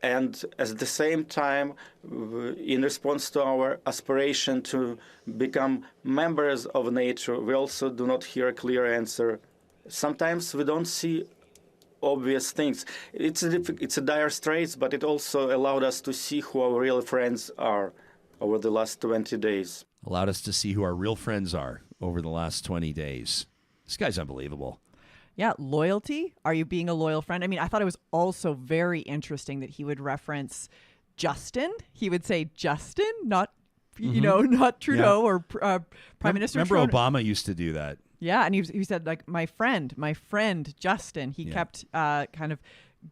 And at the same time, in response to our aspiration to become members of NATO, we also do not hear a clear answer. Sometimes we don't see obvious things. It's a dire straits, but it also allowed us to see who our real friends are over the last 20 days. Allowed us to see who our real friends are over the last 20 days. This guy's unbelievable. Yeah, loyalty. Are you being a loyal friend? I mean, I thought it was also very interesting that he would reference Justin. He would say Justin, not not Trudeau or Prime Minister. Remember Trudeau. Obama used to do that. Yeah, and he said like my friend Justin. He kept kind of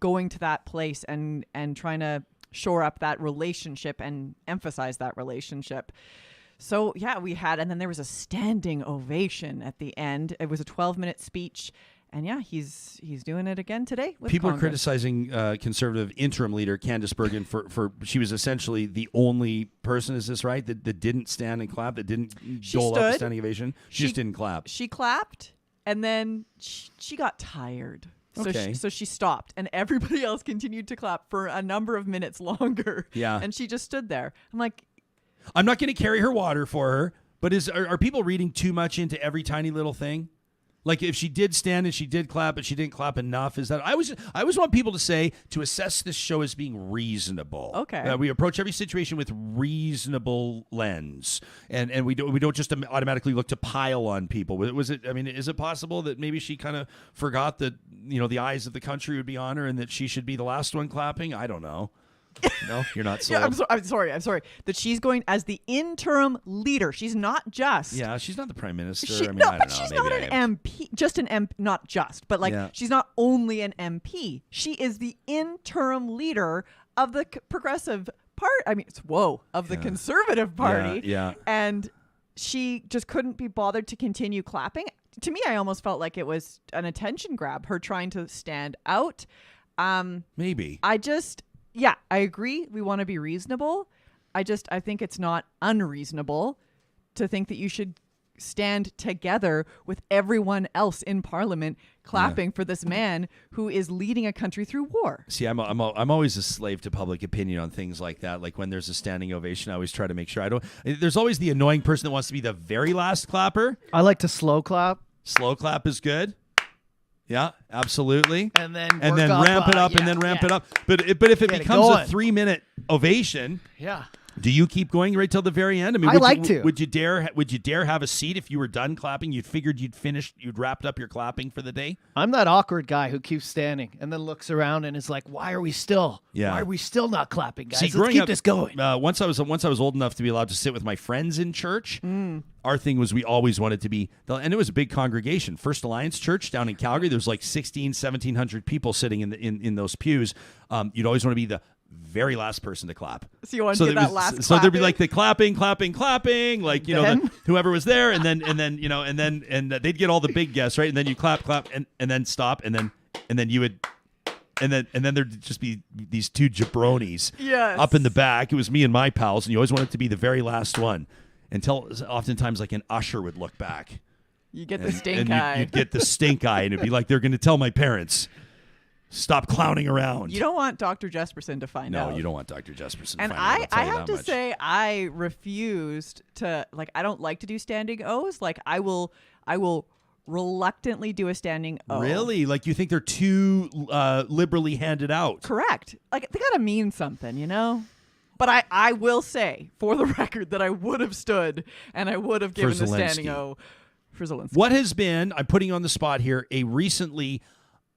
going to that place and trying to shore up that relationship and emphasize that relationship. So yeah, and then there was a standing ovation at the end. It was a 12-minute speech. And yeah, he's doing it again today with People Congress. are criticizing Conservative interim leader Candice Bergen for she was essentially the only person, is this right, that didn't stand and clap, that didn't dole out the standing ovation? She just didn't clap. She clapped, and then she got tired. So she stopped, and everybody else continued to clap for a number of minutes longer. Yeah. And she just stood there. I'm like, I'm not going to carry her water for her, but are people reading too much into every tiny little thing? Like if she did stand and she did clap, but she didn't clap enough, is that I always want people to say to assess this show as being reasonable. Okay. We approach every situation with reasonable lens, and we don't just automatically look to pile on people. Was it? I mean, is it possible that maybe she kind of forgot that the eyes of the country would be on her and that she should be the last one clapping? I don't know. No, you're not sold. Yeah, I'm sorry that she's going as the interim leader. She's not just. Yeah, she's not the prime minister. I don't but know. she's Maybe not an MP. Just an MP, not just, but she's not only an MP. She is the interim leader of the progressive part. I mean, of the Conservative Party. Yeah. And she just couldn't be bothered to continue clapping. To me, I almost felt like it was an attention grab. Her trying to stand out. Maybe. Yeah, I agree. We want to be reasonable. I think it's not unreasonable to think that you should stand together with everyone else in Parliament clapping for this man who is leading a country through war. See, I'm always a slave to public opinion on things like that. Like when there's a standing ovation, I always try to make sure there's always the annoying person that wants to be the very last clapper. I like to slow clap. Slow clap is good. Yeah, absolutely. And then ramp it up, and then ramp it up. But if it becomes a 3-minute ovation, do you keep going right till the very end? I mean, would you dare have a seat if you were done clapping? You'd figured you'd wrapped up your clapping for the day? I'm that awkward guy who keeps standing and then looks around and is like, why are we still not clapping, guys? See, Let's keep this going. Once I was old enough to be allowed to sit with my friends in church, our thing was we always wanted to be, and it was a big congregation. First Alliance Church down in Calgary, there was like 1,700 people sitting in those pews. You'd always want to be the very last person to clap. So you want to get that last clapping? So there'd be like the clapping, like, whoever was there, and then they'd get all the big guests, right? And then you clap, and then stop, and then you would, and then there'd just be these two jabronis up in the back. It was me and my pals, and you always wanted to be the very last one until oftentimes like an usher would look back. You get the stink eye. You'd get the stink eye, and it'd be like they're going to tell my parents. Stop clowning around. You don't want Dr. Jesperson to find out. No, you don't want Dr. Jesperson to find out. And I have to say, I refused to, I don't like to do standing O's. Like, I will reluctantly do a standing O. Really? Like you think they're too liberally handed out? Correct. Like they gotta mean something, you know? But I will say, for the record, that I would have stood and I would have given the standing O for Zelensky. What has been, I'm putting you on the spot here, a recently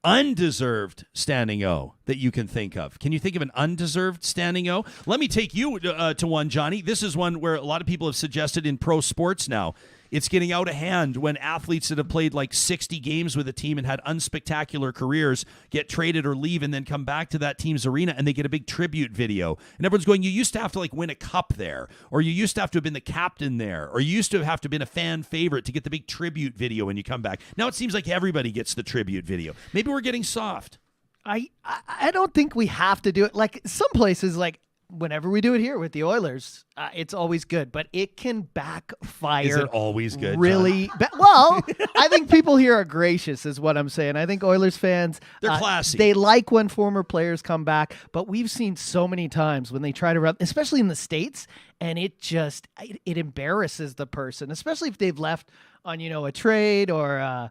undeserved standing O that you can think of? Can you think of an undeserved standing O? Let me take you to one, Johnny. This is one where a lot of people have suggested in pro sports now. It's getting out of hand when athletes that have played like 60 games with a team and had unspectacular careers get traded or leave and then come back to that team's arena and they get a big tribute video. And everyone's going, you used to have to like win a cup there, or you used to have to have been the captain there, or you used to have been a fan favorite to get the big tribute video when you come back. Now it seems like everybody gets the tribute video. Maybe we're getting soft. I don't think we have to do it. Like some places, like whenever we do it here with the Oilers, it's always good, but it can backfire. Is it always good? Really? Well, I think people here are gracious, is what I'm saying. I think Oilers fans, they're classy. They like when former players come back, but we've seen so many times when they try to run, especially in the States, and it embarrasses the person, especially if they've left on, a trade or,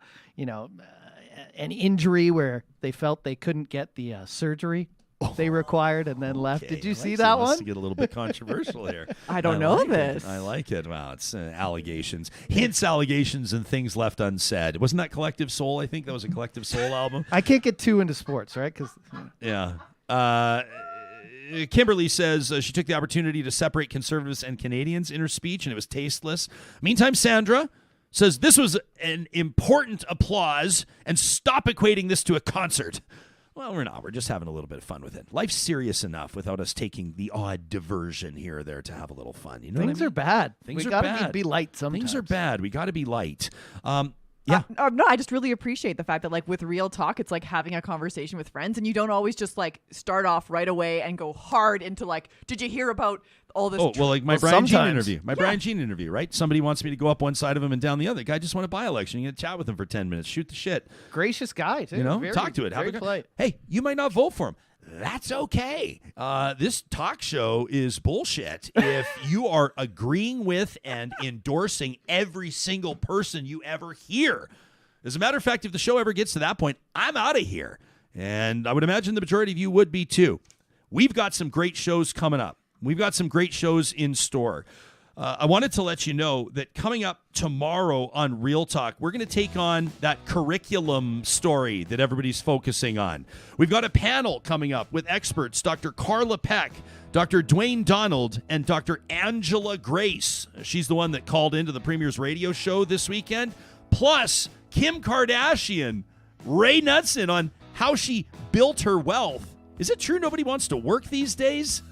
an injury where they felt they couldn't get the surgery they required and then left. Okay. Did you see that one? To get a little bit controversial here. I don't know this. I like it. Wow, it's allegations, hints, allegations, and things left unsaid. Wasn't that Collective Soul? I think that was a Collective Soul album. I can't get too into sports, right? Yeah. Kimberly says she took the opportunity to separate conservatives and Canadians in her speech, and it was tasteless. Meantime, Sandra says this was an important applause, and stop equating this to a concert. Well, we're not. We're just having a little bit of fun with it. Life's serious enough without us taking the odd diversion here or there to have a little fun. You know, things are bad. Things we are gotta bad. be light sometimes. Things are bad. We got to be light. Yeah. No, I just really appreciate the fact that like with real talk, it's like having a conversation with friends, and you don't always just like start off right away and go hard into like, did you hear about all this? Oh, well, like my Brian Jean sometimes. interview. Brian Jean interview, right? Somebody wants me to go up one side of him and down the other. The guy just won a by-election. You get to chat with him for 10 minutes. Shoot the shit. Gracious guy, too. Talk to it. Have very a polite. Hey, you might not vote for him. That's okay. This talk show is bullshit if you are agreeing with and endorsing every single person you ever hear. As a matter of fact, if the show ever gets to that point, I'm out of here. And I would imagine the majority of you would be too. We've got some great shows coming up. We've got some great shows in store. I wanted to let you know that coming up tomorrow on Real Talk, we're going to take on that curriculum story that everybody's focusing on. We've got a panel coming up with experts, Dr. Carla Peck, Dr. Dwayne Donald, and Dr. Angela Grace. She's the one that called into the Premier's radio show this weekend. Plus, Kim Kardashian, Ray Knutson on how she built her wealth. Is it true nobody wants to work these days?